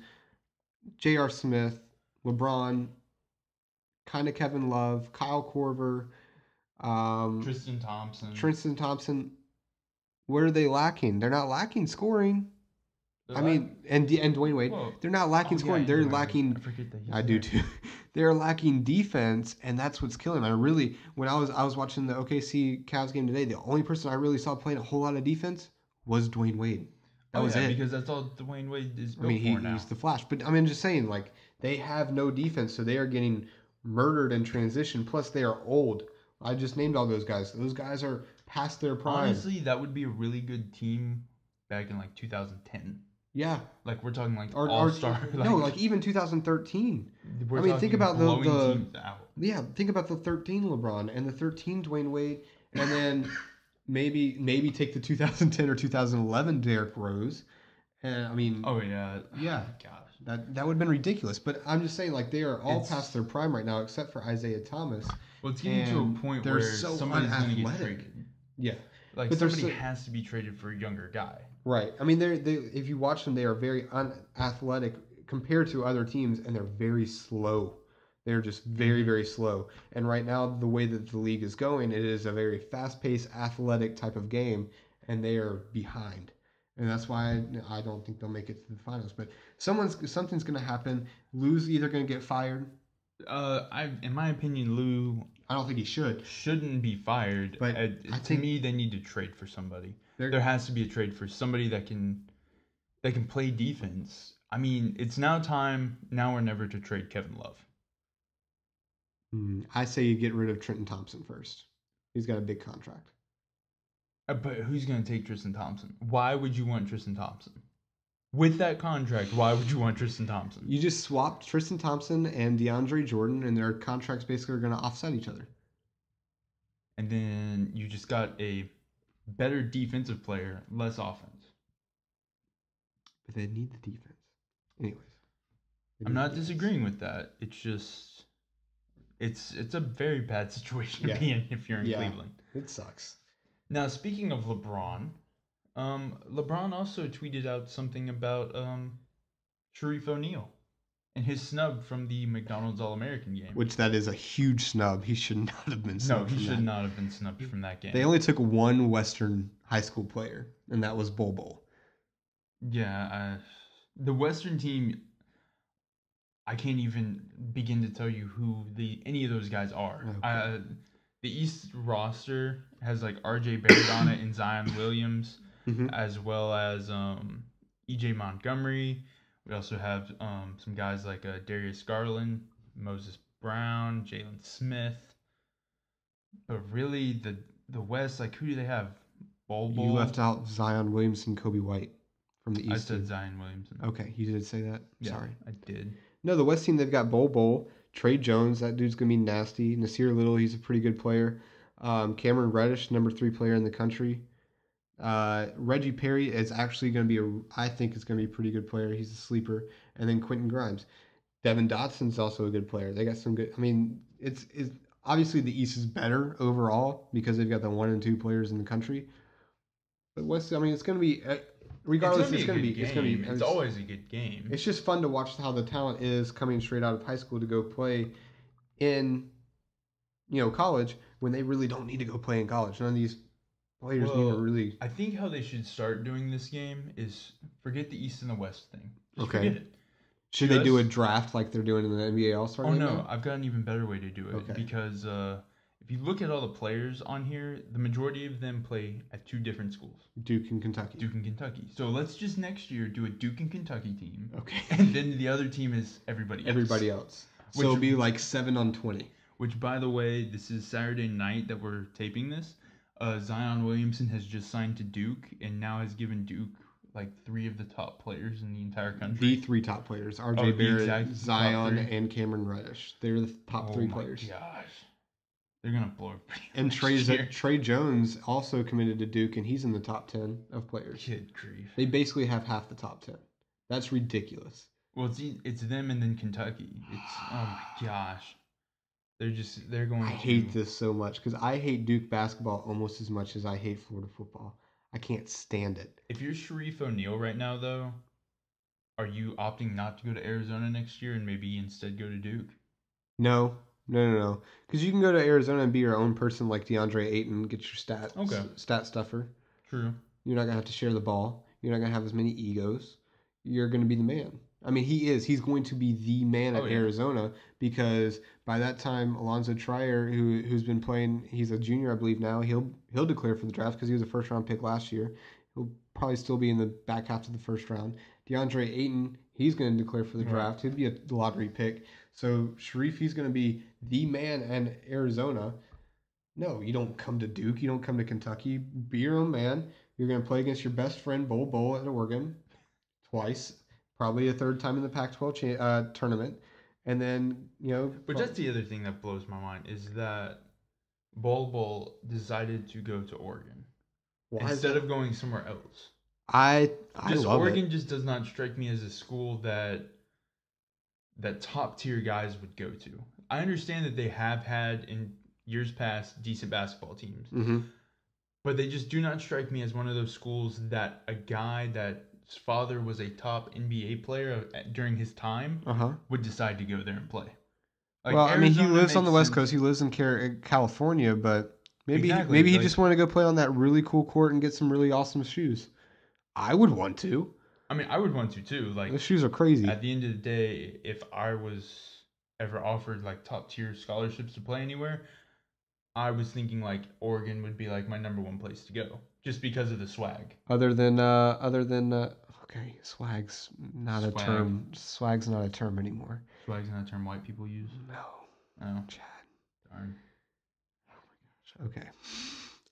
J.R. Smith, LeBron, kind of Kevin Love, Kyle Korver, Tristan Thompson. What are they lacking? They're not lacking scoring. And Dwayne Wade. Whoa. They're not lacking scoring. They're lacking. I do too. They're lacking defense, and that's what's killing them. When I was watching the OKC Cavs game today, the only person I really saw playing a whole lot of defense was Dwayne Wade. That was it. Because that's all Dwayne Wade is built for now. He's the Flash. But I'm just saying, like, they have no defense, so they are getting murdered in transition. Plus, they are old. I just named all those guys. Those guys are past their prime. Honestly, that would be a really good team back in, like, 2010. Yeah. Like, we're talking, like, All-Star. Like even 2013. I mean, think about the think about the 13 LeBron and the 13 Dwayne Wade, and then maybe take the 2010 or 2011 Derrick Rose. And I mean, gosh, that would have been ridiculous. But I'm just saying, like, they are all past their prime right now, except for Isaiah Thomas. Well, it's getting to a point where somebody's going to get traded. Yeah, like somebody has to be traded for a younger guy. Right. I mean, they if you watch them, they are very unathletic compared to other teams, and they're very slow. They're just very, very slow. And right now, the way that the league is going, it is a very fast-paced, athletic type of game, and they are behind. And that's why I don't think they'll make it to the finals. But something's going to happen. Lou's either going to get fired. In my opinion, Lou. I don't think he shouldn't be fired. But to me, they need to trade for somebody. There has to be a trade for somebody that can play defense. I mean, it's now or never to trade Kevin Love. I say you get rid of Tristan Thompson first. He's got a big contract. But who's going to take Tristan Thompson? Why would you want Tristan Thompson? With that contract, why would you want Tristan Thompson? You just swapped Tristan Thompson and DeAndre Jordan, and their contracts basically are going to offset each other. and then you just got a better defensive player, less offense. But they need the defense. Anyways. I'm not disagreeing with that. It's just it's a very bad situation to be in if you're in Cleveland. It sucks. Now, speaking of LeBron, LeBron also tweeted out something about Shareef O'Neal and his snub from the McDonald's All-American game. Which that is a huge snub. He should not have been snubbed. No, he should not have been snubbed from that game. They only took one Western high school player, and that was Bol. Yeah, the Western team, I can't even begin to tell you who any of those guys are. Okay. The East roster has like R.J. Barrett on it and Zion Williams, as well as E.J. Montgomery. We also have some guys like Darius Garland, Moses Brown, Jalen Smith. But really, the West, like, who do they have? Bol. You left out Zion Williamson, Kobe White from the East. I said Zion Williamson. Okay, you did say that? Yeah, sorry. I did. No, the West team, they've got Bol, Trae Jones, that dude's going to be nasty. Nasir Little, he's a pretty good player. Cameron Reddish, number 3 player in the country. Reggie Perry is actually going to be I think it's going to be a pretty good player. He's a sleeper. And then Quentin Grimes. Devin Dotson's also a good player. They got some good, it's obviously the East is better overall because they've got the 1 and 2 players in the country. But West, it's going to be, regardless, it's going to be, it's always a good game. It's just fun to watch how the talent is coming straight out of high school to go play in, college when they really don't need to go play in college. None of these players need to really. I think how they should start doing this game is forget the East and the West thing. Just forget it. Should they do a draft like they're doing in the NBA All-Star? Oh, no. I've got an even better way to do it. Okay. Because if you look at all the players on here, the majority of them play at 2 different schools. Duke and Kentucky. So let's just next year do a Duke and Kentucky team. Okay. And then the other team is everybody else. So it'll be like 7 on 20. Which, by the way, this is Saturday night that we're taping this. Zion Williamson has just signed to Duke and now has given Duke like 3 of the top players in the entire country. The 3 top players: R.J. Barrett, Zion, and Cameron Reddish. They're the top 3 players. Oh my gosh, they're gonna blow everybody. And Trae Jones also committed to Duke, and he's in the top 10 of players. Good grief! They basically have half the top 10. That's ridiculous. Well, it's them and then Kentucky. It's oh my gosh. They're going. I hate this so much because I hate Duke basketball almost as much as I hate Florida football. I can't stand it. If you're Shareef O'Neal right now, though, are you opting not to go to Arizona next year and maybe instead go to Duke? No. Because you can go to Arizona and be your own person like DeAndre Ayton, get your stat stuffer. True. You're not going to have to share the ball. You're not going to have as many egos. You're going to be the man. He is. He's going to be the man at Arizona because by that time, Alonzo Trier, who's been playing, he's a junior, I believe now. He'll declare for the draft because he was a first-round pick last year. He'll probably still be in the back half of the first round. DeAndre Ayton, he's going to declare for the draft. He'll be a lottery pick. So Shareef, he's going to be the man in Arizona. No, you don't come to Duke. You don't come to Kentucky. Be your own man. You're going to play against your best friend, Bol at Oregon, twice. Probably a 3rd time in the Pac-12 tournament. And then, But that's the other thing that blows my mind is that Bol decided to go to Oregon instead of going somewhere else. I love Oregon it. Just does not strike me as a school that top-tier guys would go to. I understand that they have had, in years past, decent basketball teams. Mm-hmm. But they just do not strike me as one of those schools that a guy that his father was a top NBA player during his time would decide to go there and play. Like, he lives on the West Coast. He lives in California, but maybe he just wanted to go play on that really cool court and get some really awesome shoes. I would want to. I would want to too. Like, those shoes are crazy. At the end of the day, if I was ever offered like top tier scholarships to play anywhere, I was thinking like Oregon would be like my number 1 place to go. Just because of the swag. Other than swag's not a term. Swag's not a term anymore. Swag's not a term white people use? No. Oh. Chad. Darn. Oh my gosh. Okay.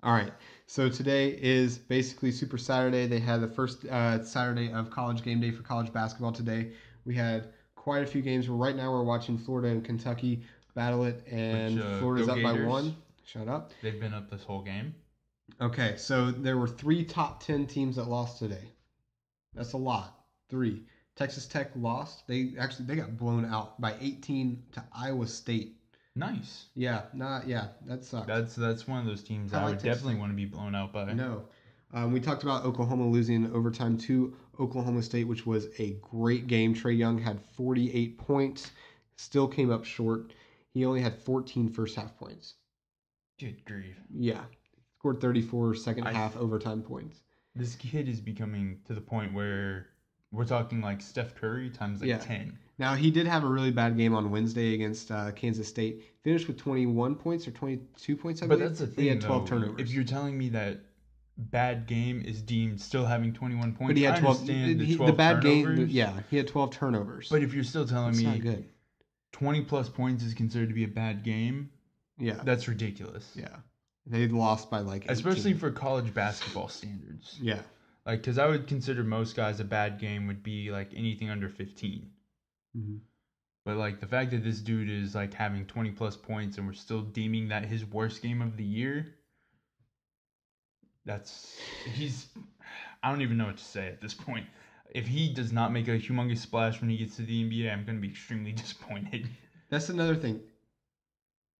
All right. So today is basically Super Saturday. They had the first Saturday of college game day for college basketball today. We had quite a few games. Right now we're watching Florida and Kentucky battle it, and Florida's up by 1. Shut up. They've been up this whole game. Okay, so there were 3 top 10 teams that lost today. That's a lot. 3. Texas Tech lost. They got blown out by 18 to Iowa State. Nice. Yeah, that sucks. That's one of those teams I like would definitely want to be blown out by. No. We talked about Oklahoma losing in overtime to Oklahoma State, which was a great game. Trae Young had 48 points, still came up short. He only had 14 first half points. Good grief. Yeah. Scored 34 second half overtime points. This kid is becoming to the point where we're talking like Steph Curry times 10. Now, he did have a really bad game on Wednesday against Kansas State. Finished with 21 points or 22 points, I believe. But that's the thing, he had 12 turnovers. If you're telling me that bad game is deemed still having 21 points, but he had 12. The bad turnovers, game, he had 12 turnovers. But if you're still telling me not good. 20 plus points is considered to be a bad game, that's ridiculous. Yeah. They lost by 18. Especially for college basketball standards. Yeah. Because I would consider most guys a bad game would be anything under 15. Mm-hmm. But the fact that this dude is having 20 plus points and we're still deeming that his worst game of the year, I don't even know what to say at this point. If he does not make a humongous splash when he gets to the NBA, I'm going to be extremely disappointed. That's another thing.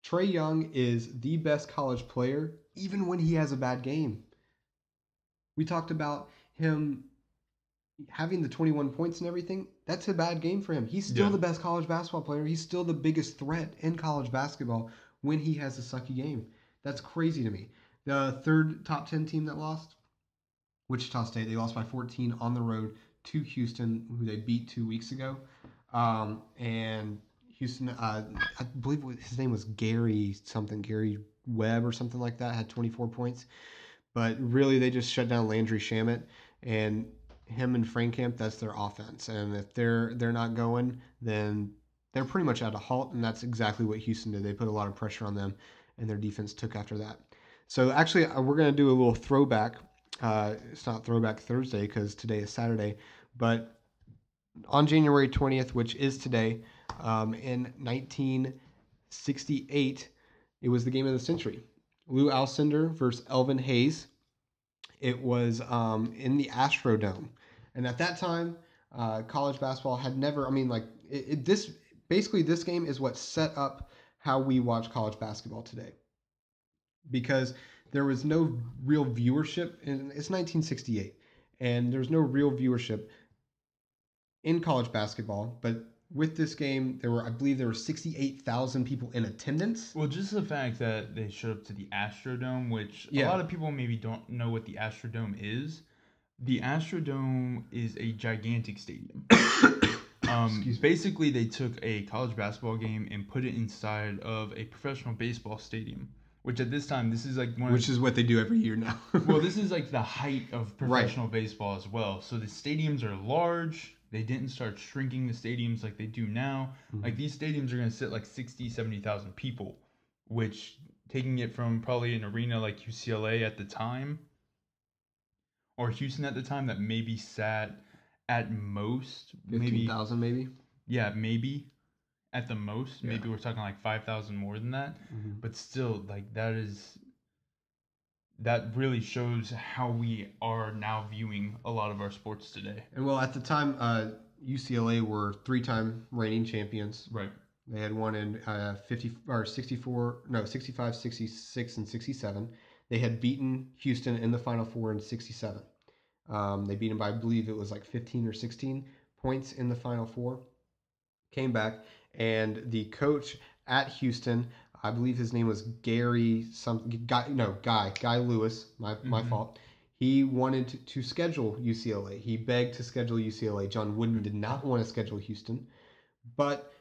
Trae Young is the best college player, even when he has a bad game. We talked about him having the 21 points and everything. That's a bad game for him. He's still the best college basketball player. He's still the biggest threat in college basketball when he has a sucky game. That's crazy to me. The third top 10 team that lost, Wichita State. They lost by 14 on the road to Houston, who they beat 2 weeks ago. And Houston, I believe his name was Gary Webb or something like that, had 24 points. But really, they just shut down Landry Shamet, and him and Frankamp, that's their offense. And if they're not going, then they're pretty much at a halt, and that's exactly what Houston did. They put a lot of pressure on them, and their defense took after that. So actually, we're going to do a little throwback. It's not Throwback Thursday because today is Saturday, but on January 20th, which is today, in 1968, it was the game of the century. Lou Alcindor versus Elvin Hayes. It was in the Astrodome. And at that time, college basketball had never, this game is what set up how we watch college basketball today. Because there was no real viewership, and it's 1968, and there's no real viewership in college basketball, but with this game, I believe there were 68,000 people in attendance. Well, just the fact that they showed up to the Astrodome, which a lot of people maybe don't know what the Astrodome is. The Astrodome is a gigantic stadium. Basically, they took a college basketball game and put it inside of a professional baseball stadium, which at this time, this is which is what they do every year now. Well, this is the height of professional baseball as well. So the stadiums are large. They didn't start shrinking the stadiums like they do now. Mm-hmm. These stadiums are going to sit 60, 70,000 people, which taking it from probably an arena like UCLA at the time or Houston at the time that maybe sat at most 15,000 maybe. Yeah, maybe at the most. Yeah. Maybe we're talking 5,000 more than that. Mm-hmm. But still, that really shows how we are now viewing a lot of our sports today. And well, at the time, UCLA were 3-time reigning champions. Right. They had won in 65, 66, and 67. They had beaten Houston in the Final Four in 67. They beat them by, I believe it was 15 or 16 points in the Final Four. Came back, and the coach at Houston, I believe his name was Guy Lewis, my fault. He wanted to schedule UCLA. He begged to schedule UCLA. John Wooden did not want to schedule Houston. But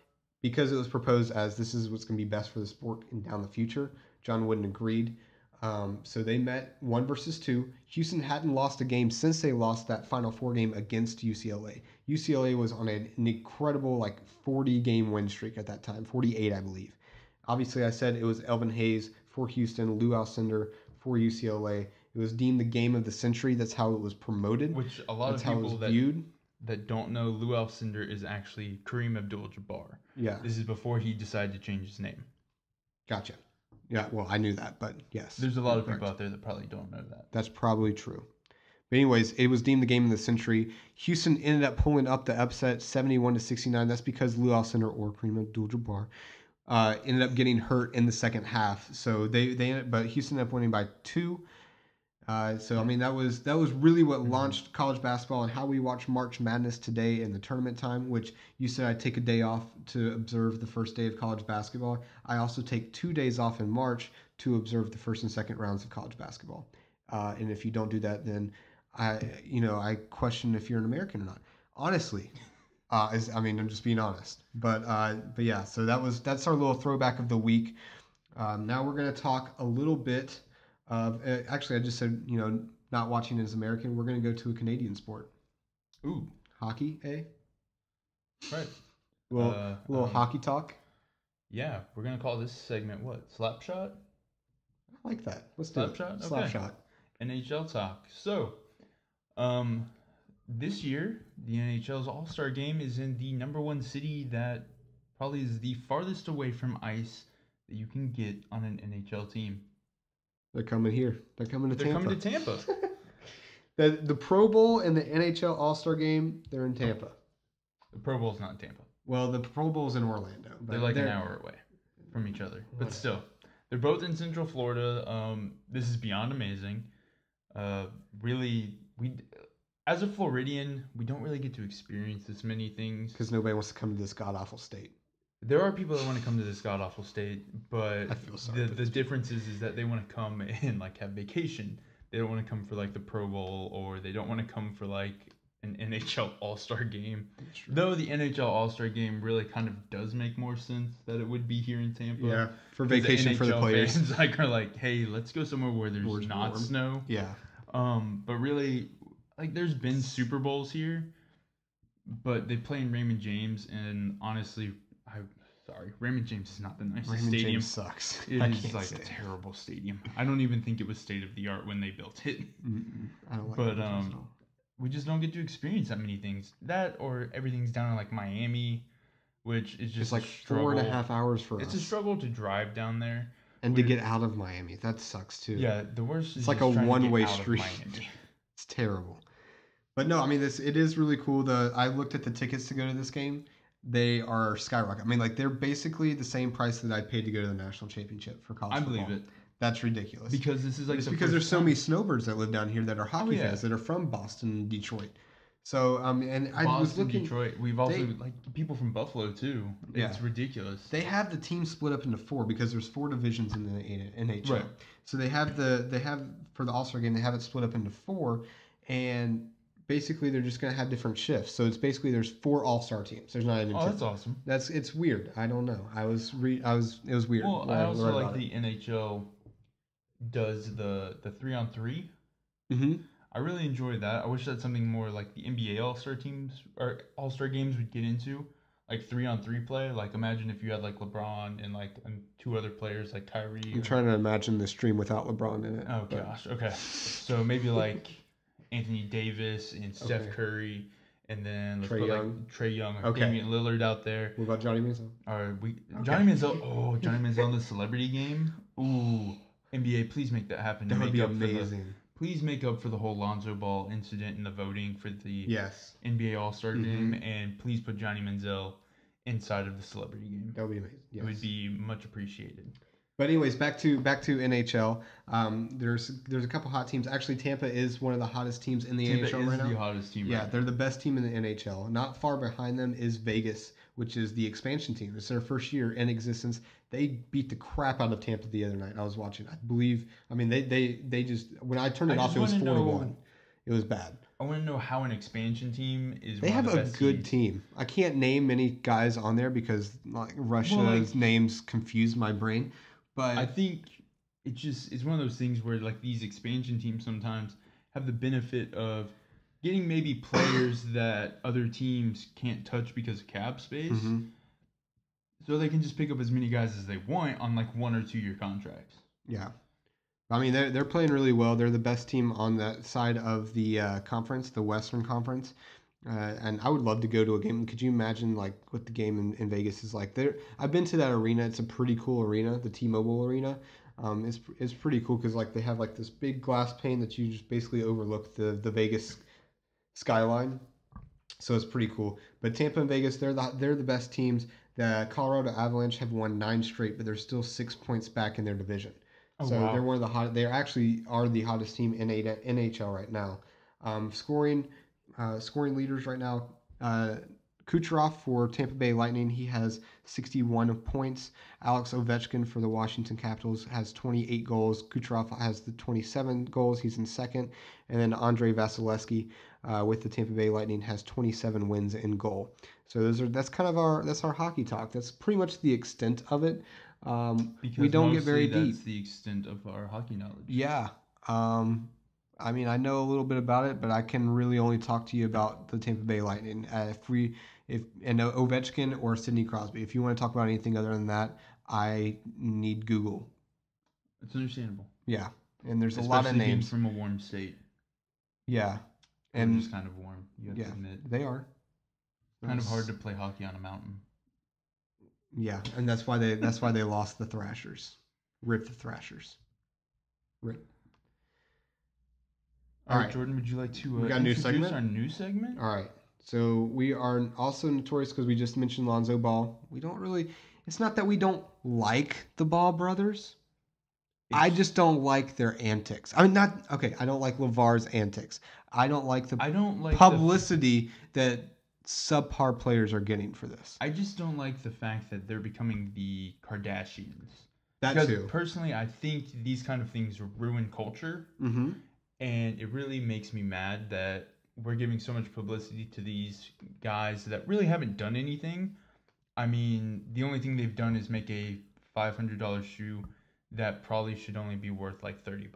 because it was proposed as this is what's going to be best for the sport in down the future, John Wooden agreed. So they met 1 versus 2. Houston hadn't lost a game since they lost that Final Four game against UCLA. UCLA was on an incredible 40-game win streak at that time, 48 I believe. Obviously, I said it was Elvin Hayes for Houston, Lou Alcindor for UCLA. It was deemed the game of the century. That's how it was promoted. Which a lot of people that don't know, Lou Alcindor is actually Kareem Abdul-Jabbar. Yeah. This is before he decided to change his name. Gotcha. Yeah, well, I knew that, but yes. There's a lot of people out there that probably don't know that. That's probably true. But anyways, it was deemed the game of the century. Houston ended up pulling up the upset 71-69. That's because Lou Alcindor or Kareem Abdul-Jabbar ended up getting hurt in the second half. So but Houston ended up winning by 2. So I mean that was really what launched college basketball and how we watch March Madness today in the tournament time. Which you said I'd take a day off to observe the first day of college basketball. I also take 2 days off in March to observe the first and second rounds of college basketball. And if you don't do that, then I question if you're an American or not. Honestly, I'm just being honest. But yeah, so that's our little throwback of the week. Now we're gonna talk a little bit. Actually, I just said, not watching as American. We're going to go to a Canadian sport. Ooh. Hockey, eh? Right. Little hockey talk. Yeah, we're going to call this segment what? Slapshot? I like that. Let's do Slapshot? it. Okay. Slapshot. NHL talk. So, this year, the NHL's All-Star game is in the number 1 city that probably is the farthest away from ice that you can get on an NHL team. They're coming here. They're coming to Tampa. They're coming to Tampa. The Pro Bowl and the NHL All-Star game, they're in Tampa. The Pro Bowl's not in Tampa. Well, the Pro Bowl's in Orlando. They're like an hour away from each other. But still, they're both in Central Florida. This is beyond amazing. Really, as a Floridian, we don't really get to experience this many things. Because nobody wants to come to this god-awful state. There are people that want to come to this god-awful state, but I feel sorry the difference is that they want to come and like have vacation. They don't want to come for like the Pro Bowl, or they don't want to come for like an NHL All-Star game. Though the NHL All-Star game really kind of does make more sense that it would be here in Tampa. Yeah, for vacation for the players. Fans are like, hey, let's go somewhere where there's not warm. Snow. Yeah. But really, like, there's been Super Bowls here, but they play in Raymond James, and honestly, Raymond James is not the nicest Raymond stadium. James sucks. It is like a terrible stadium. I don't even think it was state of the art when they built it. I don't like but we just don't get to experience that many things. That or everything's down in like Miami, which is just it's like 4.5 hours for us. It's a struggle to drive down there and to get out of Miami. That sucks too. Yeah, the worst. It's like a one-way street. It's terrible. But no, I mean it is really cool. I looked at the tickets to go to this game. They are skyrocketing. I mean, like, they're basically the same price that I paid to go to the national championship for college football. I believe it. That's ridiculous. Because this is like because there's so many snowbirds that live down here that are hockey fans that are from Boston and Detroit. So and I was looking. Detroit. We've also like people from Buffalo too. It's ridiculous. They have the team split up into 4 because there's 4 divisions in the NHL. Right. So they have for the All-Star game, they have it split up into 4, and basically they're just going to have different shifts. So it's basically there's 4 All-Star teams. There's not even 2. That's awesome. It's weird. I don't know. It was weird. Well, I also like the NHL does the 3-on-3. Mm-hmm. I really enjoy that. I wish that's something more like the NBA All-Star teams or All-Star games would get into, like 3-on-3 play. Like imagine if you had like LeBron and like 2 other players like Kyrie. I'm trying to imagine the stream without LeBron in it. Oh gosh. Okay. So maybe like Anthony Davis and Steph Curry, and then let's put Trae Young or Damian Lillard out there. What about Johnny Manziel? Johnny Manziel. Oh, Johnny Manziel in the celebrity game. Ooh, NBA, please make that happen. That would be amazing. Please make up for the whole Lonzo Ball incident in the voting for the NBA All-Star game, and please put Johnny Manziel inside of the celebrity game. That would be amazing. Yes. It would be much appreciated. But anyways, back to NHL. There's a couple hot teams. Actually, Tampa is one of the hottest teams in the NHL right now. Tampa is the hottest team. Yeah, they're the best team in the NHL. Not far behind them is Vegas, which is the expansion team. It's their first year in existence. They beat the crap out of Tampa the other night. I was watching. I believe. I mean, they just when I turned it off, it was 4-1. It was bad. I want to know how an expansion team is. They have a good team. I can't name many guys on there because like Russia's names confuse my brain. But I think it's one of those things where like these expansion teams sometimes have the benefit of getting maybe players that other teams can't touch because of cap space. Mm-hmm. So they can just pick up as many guys as they want on like 1 or 2 year contracts. Yeah. I mean, they're playing really well. They're the best team on that side of the conference, the Western Conference. And I would love to go to a game. Could you imagine like what the game in Vegas is like? There, I've been to that arena. It's a pretty cool arena, the T-Mobile Arena. It's pretty cool because like they have like this big glass pane that you just basically overlook the Vegas skyline. So it's pretty cool. But Tampa and Vegas, they're the best teams. The Colorado Avalanche have won 9 straight, but they're still 6 points back in their division. Oh, So wow. they're one of the hot. They actually are the hottest team in NHL right now. Scoring leaders right now. Kucherov for Tampa Bay Lightning, he has 61 points. Alex Ovechkin for the Washington Capitals has 28 goals. Kucherov has the 27 goals. He's in second. And then Andrei Vasilevsky with the Tampa Bay Lightning has 27 wins in goal. So that's kind of our hockey talk. That's pretty much the extent of it. We don't get very deep. That's the extent of our hockey knowledge. Yeah. I mean, I know a little bit about it, but I can really only talk to you about the Tampa Bay Lightning. If Ovechkin or Sidney Crosby. If you want to talk about anything other than that, I need Google. It's understandable. Yeah, and there's Especially a lot of names from a warm state. Yeah, and just kind of warm. You have to admit they are. Kind of hard to play hockey on a mountain. Yeah, and that's why they lost the Thrashers. Rip the Thrashers. Rip. All right, Jordan, would you like to introduce our new segment? All right. So we are also notorious because we just mentioned Lonzo Ball. It's not that we don't like the Ball brothers. I just don't like their antics. I mean, I don't like LeVar's antics. I don't like the publicity that subpar players are getting for this. I just don't like the fact that they're becoming the Kardashians. Because personally, I think these kind of things ruin culture. Mm-hmm. And it really makes me mad that we're giving so much publicity to these guys that really haven't done anything. I mean, the only thing they've done is make a $500 shoe that probably should only be worth like $30.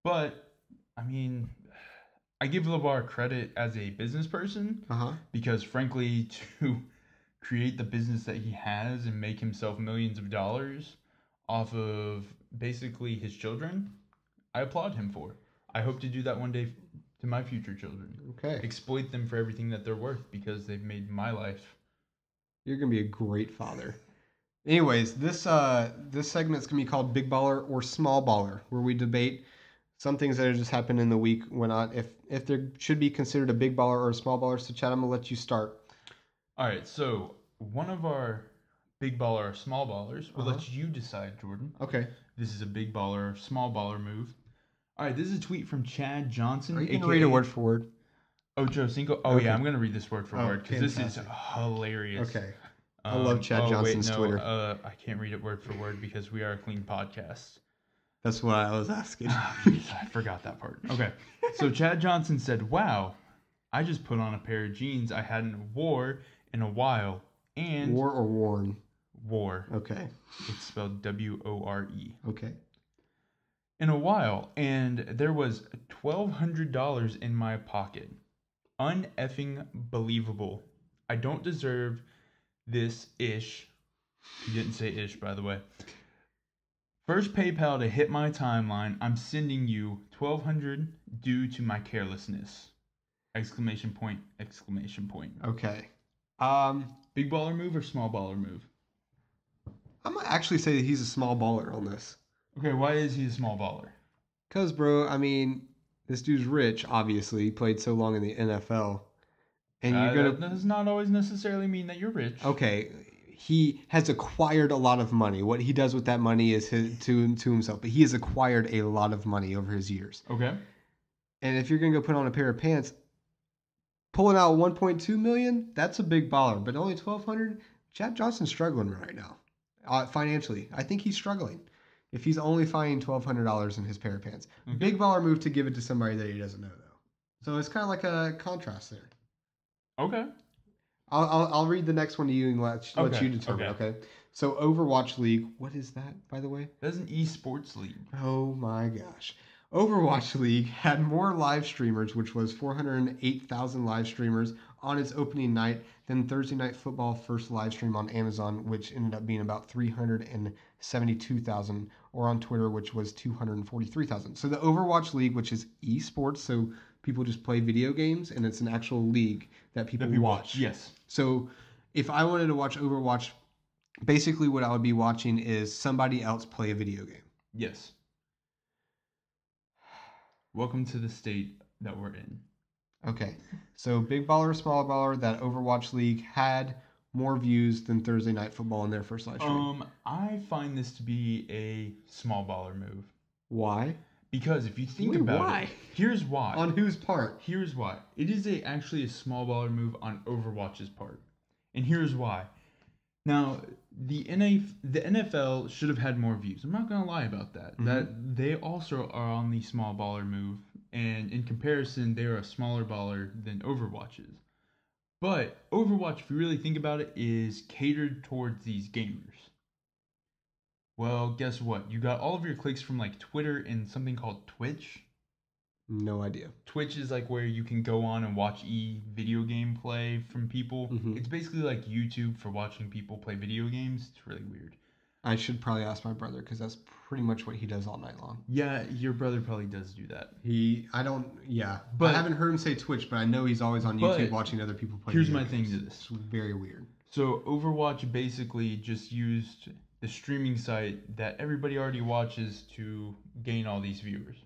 But, I mean, I give LeVar credit as a business person because, frankly, to create the business that he has and make himself millions of dollars off of basically his children, I applaud him for. I hope to do that one day to my future children. Okay. Exploit them for everything that they're worth because they've made my life. You're going to be a great father. Anyways, this segment's going to be called Big Baller or Small Baller, where we debate some things that have just happened in the week if there should be considered a big baller or a small baller. So, Chad, I'm going to let you start. All right. So, one of our big baller or small ballers, we'll let you decide, Jordan. Okay. This is a big baller or small baller move. All right, this is a tweet from Chad Johnson. Are you going to read it word for word? Ocho Cinco. Oh, okay. Yeah, I'm going to read this word for word because this is hilarious. Okay. I love Chad Johnson's Twitter. I can't read it word for word because we are a clean podcast. That's what I was asking. I forgot that part. Okay. So Chad Johnson said, "Wow, I just put on a pair of jeans I hadn't wore in a while." And wore or worn? Wore. Okay. It's spelled WORE. Okay. In a while, and there was $1,200 in my pocket. Uneffing believable. I don't deserve this ish. He didn't say ish, by the way. First PayPal to hit my timeline. I'm sending you $1,200 due to my carelessness. Exclamation point, exclamation point. Okay. Big baller move or small baller move? I'm going to actually say that he's a small baller on this. Okay, why is he a small baller? Because, bro, I mean, this dude's rich, obviously. He played so long in the NFL. And that does not always necessarily mean that you're rich. Okay, he has acquired a lot of money. What he does with that money is to himself. But he has acquired a lot of money over his years. Okay. And if you're going to go put on a pair of pants, pulling out $1.2 million, that's a big baller. But only $1,200, Chad Johnson's struggling right now. Financially. I think he's struggling. If he's only finding $1,200 in his pair of pants. Okay. Big baller move to give it to somebody that he doesn't know, though. So it's kind of like a contrast there. Okay. I'll read the next one to you and let you determine, okay? So Overwatch League, what is that, by the way? That's an eSports league. Oh my gosh. Overwatch League had more live streamers, which was 408,000 live streamers on its opening night than Thursday Night Football first live stream on Amazon, which ended up being about 372,000, or on Twitter, which was 243,000. So the Overwatch League, which is esports, so people just play video games, and it's an actual league that people watch. Yes. So if I wanted to watch Overwatch, basically what I would be watching is somebody else play a video game. Yes. Welcome to the state that we're in. Okay. So big baller, small baller, that Overwatch league had more views than Thursday Night Football in their first live stream. I find this to be a small baller move. Why? Because if you think about it, here's why. On whose part? Here's why. It is actually a small baller move on Overwatch's part. And here's why. Now, the NFL should have had more views. I'm not going to lie about that. Mm-hmm. That they also are on the small baller move. And in comparison, they're a smaller baller than Overwatch is. But Overwatch, if you really think about it, is catered towards these gamers. Well, guess what? You got all of your clicks from like Twitter and something called Twitch. No idea. Twitch is like where you can go on and watch video game play from people. Mm-hmm. It's basically like YouTube for watching people play video games. It's really weird. I should probably ask my brother because that's pretty much what he does all night long. Yeah, your brother probably does do that. But I haven't heard him say Twitch, but I know he's always on YouTube watching other people play. Here's my thing to this. It's very weird. So Overwatch basically just used the streaming site that everybody already watches to gain all these viewers.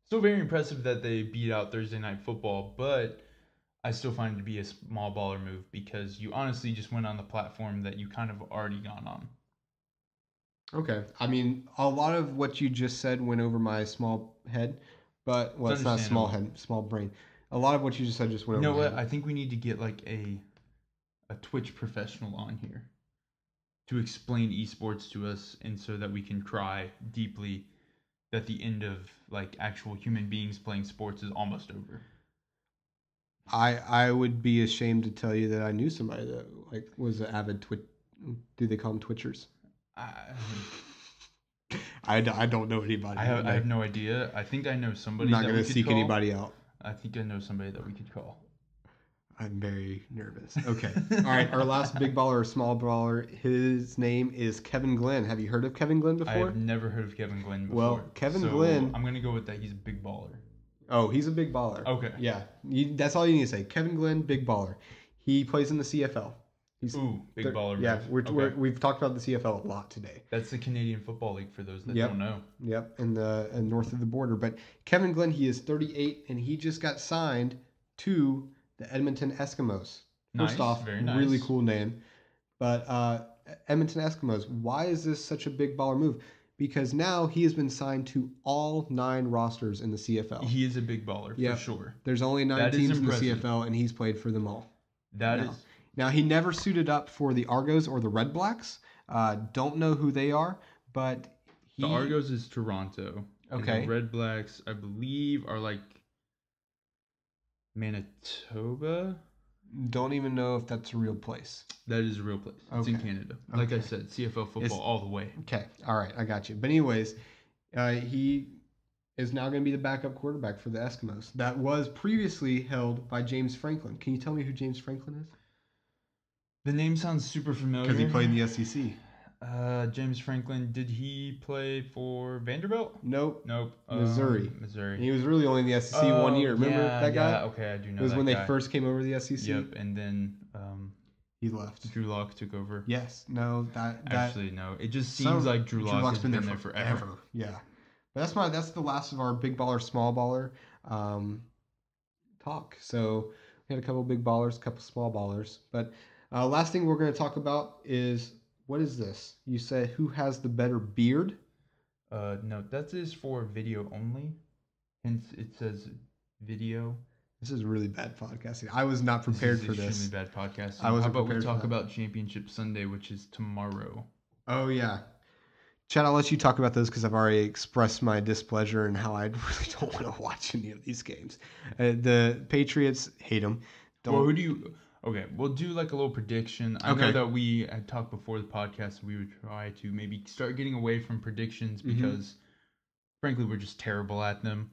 Still very impressive that they beat out Thursday Night Football, but I still find it to be a small baller move because you honestly just went on the platform that you kind of already gone on. Okay. I mean, a lot of what you just said went over my small head, but it's not small head, small brain. A lot of what you just said just went over my head. You know what? I think we need to get like a Twitch professional on here to explain esports to us, and so that we can cry deeply that the end of like actual human beings playing sports is almost over. I would be ashamed to tell you that I knew somebody that like was an avid Twitch. Do they call them Twitchers? I don't know anybody. I have no idea. I think I know somebody. I'm not going to seek anybody out. I think I know somebody that we could call. I'm very nervous. Okay. All right. Our last big baller or small baller, his name is Kevin Glenn. Have you heard of Kevin Glenn before? I've never heard of Kevin Glenn before. Well, Kevin Glenn. I'm going to go with that. He's a big baller. Oh, he's a big baller. Okay. Yeah. That's all you need to say. Kevin Glenn, big baller. He plays in the CFL. Big baller. Yeah, we've talked about the CFL a lot today. That's the Canadian Football League for those that don't know. Yep, in the north of the border. But Kevin Glenn, he is 38, and he just got signed to the Edmonton Eskimos. First off, very nice. Really cool name. But Edmonton Eskimos, why is this such a big baller move? Because now he has been signed to all 9 rosters in the CFL. He is a big baller, for sure. There's only 9 teams in the CFL, and he's played for them all. Now, he never suited up for the Argos or the Red Blacks. Don't know who they are, but the Argos is Toronto. Okay. And the Red Blacks, I believe, are like Manitoba. Don't even know if that's a real place. That is a real place. It's in Canada. Like I said, CFL football all the way. Okay. All right. I got you. But anyways, he is now going to be the backup quarterback for the Eskimos. That was previously held by James Franklin. Can you tell me who James Franklin is? The name sounds super familiar. Because he played in the SEC. James Franklin, did he play for Vanderbilt? Nope. Missouri. And he was really only in the SEC 1 year. Remember that guy? Yeah, okay, I do know that. It was when they first came over to the SEC. Yep, and then he left. Drew Lock took over. Yes. No, actually no. It just seems like Drew Lock's been there forever. Yeah. But that's the last of our big baller, small baller talk. So we had a couple big ballers, a couple small ballers, but last thing we're going to talk about is, what is this? You said who has the better beard? No, that is for video only. Hence, it says video. This is really bad podcasting. I was not prepared for this. Extremely bad podcasting. How about we talk about Championship Sunday, which is tomorrow? Oh, yeah. Chad, I'll let you talk about those because I've already expressed my displeasure and how I really don't want to watch any of these games. The Patriots hate them. Well, who do you... Okay, we'll do like a little prediction. I know that we had talked before the podcast. We would try to maybe start getting away from predictions because, frankly, we're just terrible at them.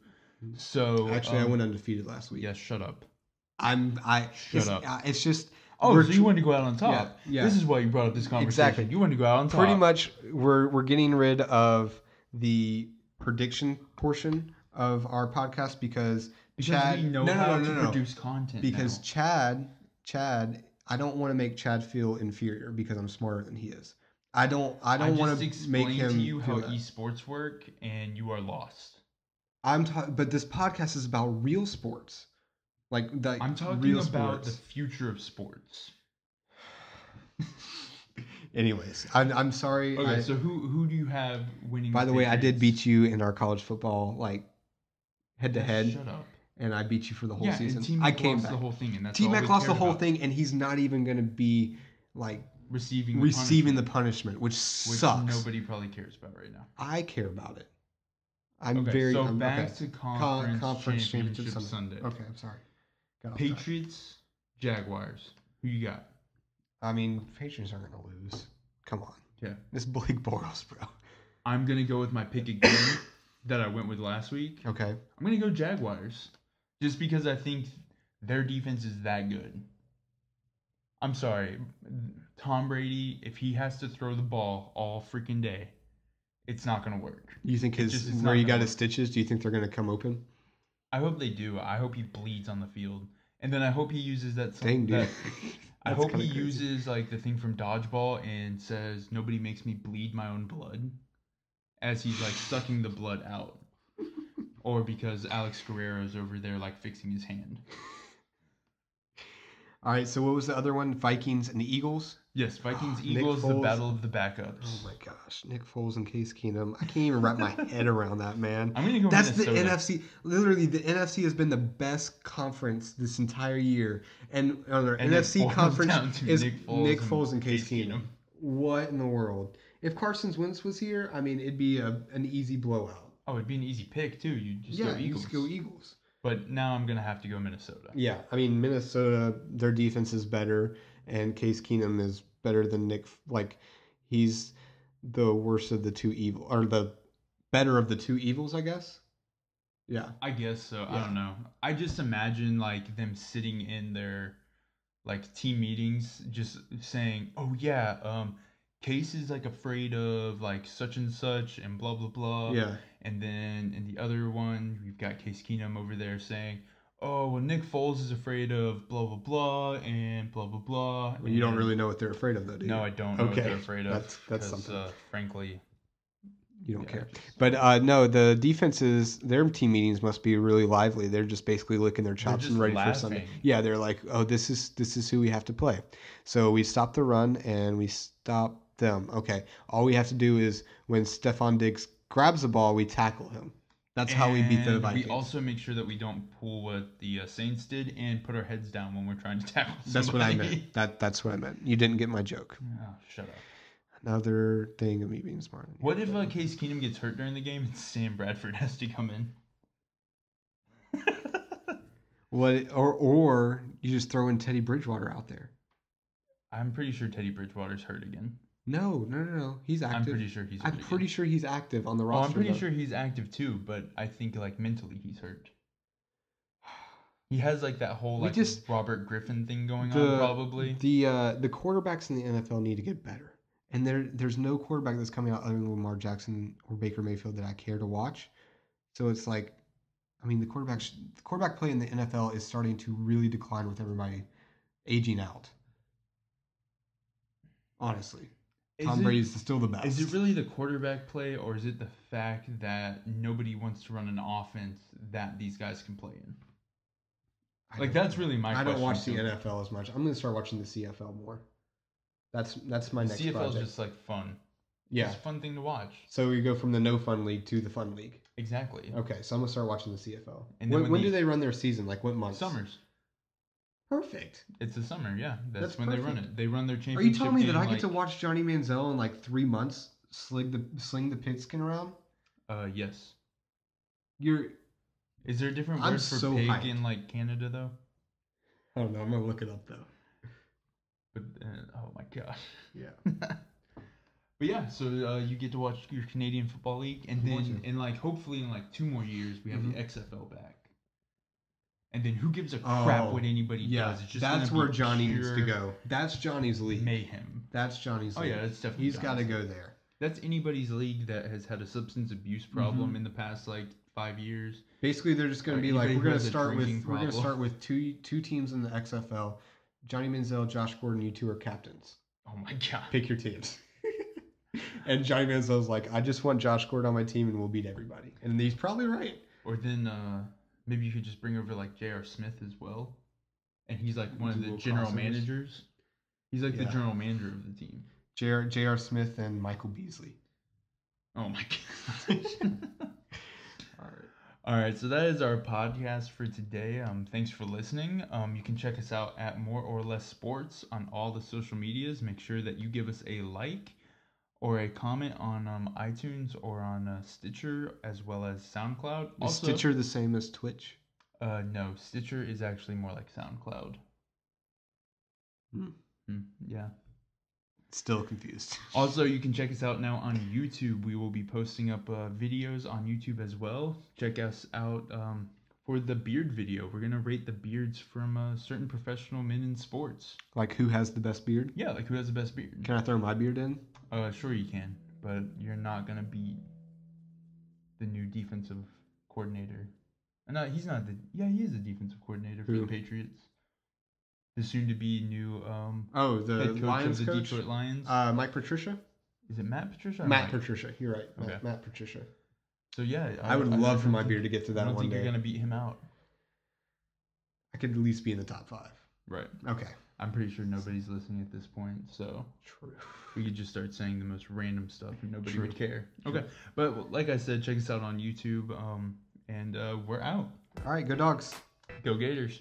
So actually, I went undefeated last week. Yeah, shut up. Shut up. It's just. Oh, so you wanted to go out on top? Yeah. This is why you brought up this conversation. Exactly. You wanted to go out on top. Pretty much, we're getting rid of the prediction portion of our podcast because Because Chad, we know how to produce content because now. Chad, I don't want to make Chad feel inferior because I'm smarter than he is. I don't want to make him to you feel how that. eSports work, and you are lost. But this podcast is about real sports, like I'm talking real about sports. the future of sports. Anyways, I'm sorry. Okay, so who do you have winning? By the way, I did beat you in our college football head to head. Shut up. And I beat you for the whole season. And T-Mac lost the whole thing, and that's T-Mac lost the whole thing, and he's not even going to be receiving the punishment, which sucks. Nobody probably cares about right now. I care about it. Back to conference championship Sunday. Okay, I'm sorry. Patriots, Jaguars. Who you got? I mean, Patriots aren't going to lose. Come on. Yeah. It's Blake Bortles, bro. I'm going to go with my pick again that I went with last week. Okay. I'm going to go Jaguars. Just because I think their defense is that good. I'm sorry. Tom Brady, if he has to throw the ball all freaking day, it's not going to work. You think where he got his stitches, do you think they're going to come open? I hope they do. I hope he bleeds on the field. And then I hope he uses that... Dang, dude. I hope he uses the thing from Dodgeball and says, "Nobody makes me bleed my own blood," as he's sucking the blood out. Or because Alex Guerrero's over there fixing his hand. All right, so what was the other one? Vikings and the Eagles? Yes, Vikings, Eagles, the battle of the backups. Oh my gosh, Nick Foles and Case Keenum. I can't even wrap my head around that, man. I'm going to go That's Minnesota. the NFC. Literally, the NFC has been the best conference this entire year. And on our NFC conference is Nick Foles and Case Keenum. What in the world? If Carson Wentz was here, I mean, it'd be an easy blowout. Oh, it'd be an easy pick, too. You just go Eagles. You just go Eagles. But now I'm going to have to go Minnesota. Yeah, I mean, Minnesota, their defense is better, and Case Keenum is better than Nick. He's the worst of the two evil, or the better of the two evils, I guess. Yeah. I guess so. Yeah. I don't know. I just imagine, them sitting in their, team meetings just saying, oh, yeah, Case is afraid of such and such and blah blah blah. Yeah. And then in the other one, we've got Case Keenum over there saying, "Oh, well, Nick Foles is afraid of blah blah blah and blah blah blah." Well, you don't really know what they're afraid of, though, do you? No, I don't know what they're afraid of. That's something. Frankly, you don't care. But no, the defenses, their team meetings must be really lively. They're just basically licking their chops and ready for Sunday. Yeah, they're like, "Oh, this is who we have to play." So we stop the run and we stop them. Okay, all we have to do is when Stephon Diggs grabs the ball, we tackle him. That's how we beat the Vikings. We also make sure that we don't pull what the Saints did and put our heads down when we're trying to tackle somebody. That's what I meant. That's what I meant. You didn't get my joke. Oh, shut up. Another thing of me being smart. What if Case Keenum gets hurt during the game and Sam Bradford has to come in? Or you just throw in Teddy Bridgewater out there. I'm pretty sure Teddy Bridgewater's hurt again. No. He's active. I'm pretty sure he's hurt. I'm pretty sure he's active on the roster. I'm pretty sure he's active too, but I think mentally he's hurt. He has that whole Robert Griffin thing going on probably. The quarterbacks in the NFL need to get better. And there's no quarterback that's coming out other than Lamar Jackson or Baker Mayfield that I care to watch. So it's the quarterback play in the NFL is starting to really decline with everybody aging out. Honestly. Tom Brady's still the best. Is it really the quarterback play, or is it the fact that nobody wants to run an offense that these guys can play in? That's really my question. I don't watch the NFL as much. I'm going to start watching the CFL more. That's my next project. CFL is just fun. Yeah. It's a fun thing to watch. So we go from the no fun league to the fun league. Exactly. Okay, so I'm going to start watching the CFL. And when do they run their season? What months? Summers. Perfect. It's the summer, yeah. That's when perfect. They run it. They run their championship. Are you telling me that I get to watch Johnny Manziel in 3 months sling the pigskin around? Yes. Is there a different word for pig hyped. In Canada though? I don't know. I'm gonna look it up though. But oh my gosh. Yeah. But yeah, so you get to watch your Canadian Football League, and then in hopefully in 2 more years we have the XFL back. And then who gives a crap what anybody does? It's just that's where Johnny needs to go. That's Johnny's league. Mayhem. That's Johnny's league. Oh yeah, that's definitely. He's got to go there. That's anybody's league that has had a substance abuse problem in the past like 5 years. Basically, they're just going to be like, we're going to start with two teams in the XFL. Johnny Manziel, Josh Gordon, you two are captains. Oh my god! Pick your teams. And Johnny Manziel's like, I just want Josh Gordon on my team, and we'll beat everybody. And he's probably right. Or then maybe you could just bring over like J.R. Smith as well, and he's like one of the general managers. He's like the general manager of the team. J.R. Smith and Michael Beasley. Oh my god! All right, so that is our podcast for today. Thanks for listening. You can check us out at More or Less Sports on all the social medias. Make sure that you give us a like or a comment on iTunes or on Stitcher as well as SoundCloud. Is Stitcher the same as Twitch? No, Stitcher is actually more like SoundCloud. Yeah. Still confused. Also, you can check us out now on YouTube. We will be posting up videos on YouTube as well. Check us out for the beard video. We're going to rate the beards from certain professional men in sports. Like who has the best beard? Yeah, like who has the best beard. Can I throw my beard in? Sure you can, but you're not going to beat the new defensive coordinator. No, he's not the... Yeah, he is the defensive coordinator for the Patriots. The soon-to-be new the head coach Lions of the coach? Detroit Lions. Mike Patricia? Is it Matt Patricia? Matt Patricia. You're right. Okay. Matt Patricia. So yeah, I would love for my beard to get to that one day. I don't think you're gonna beat him out. I could at least be in the top 5. Right. Okay. I'm pretty sure nobody's listening at this point, so true. We could just start saying the most random stuff and nobody True. would care. True. Okay, but like I said, check us out on YouTube, and we're out. All right, go Dogs. Go Gators.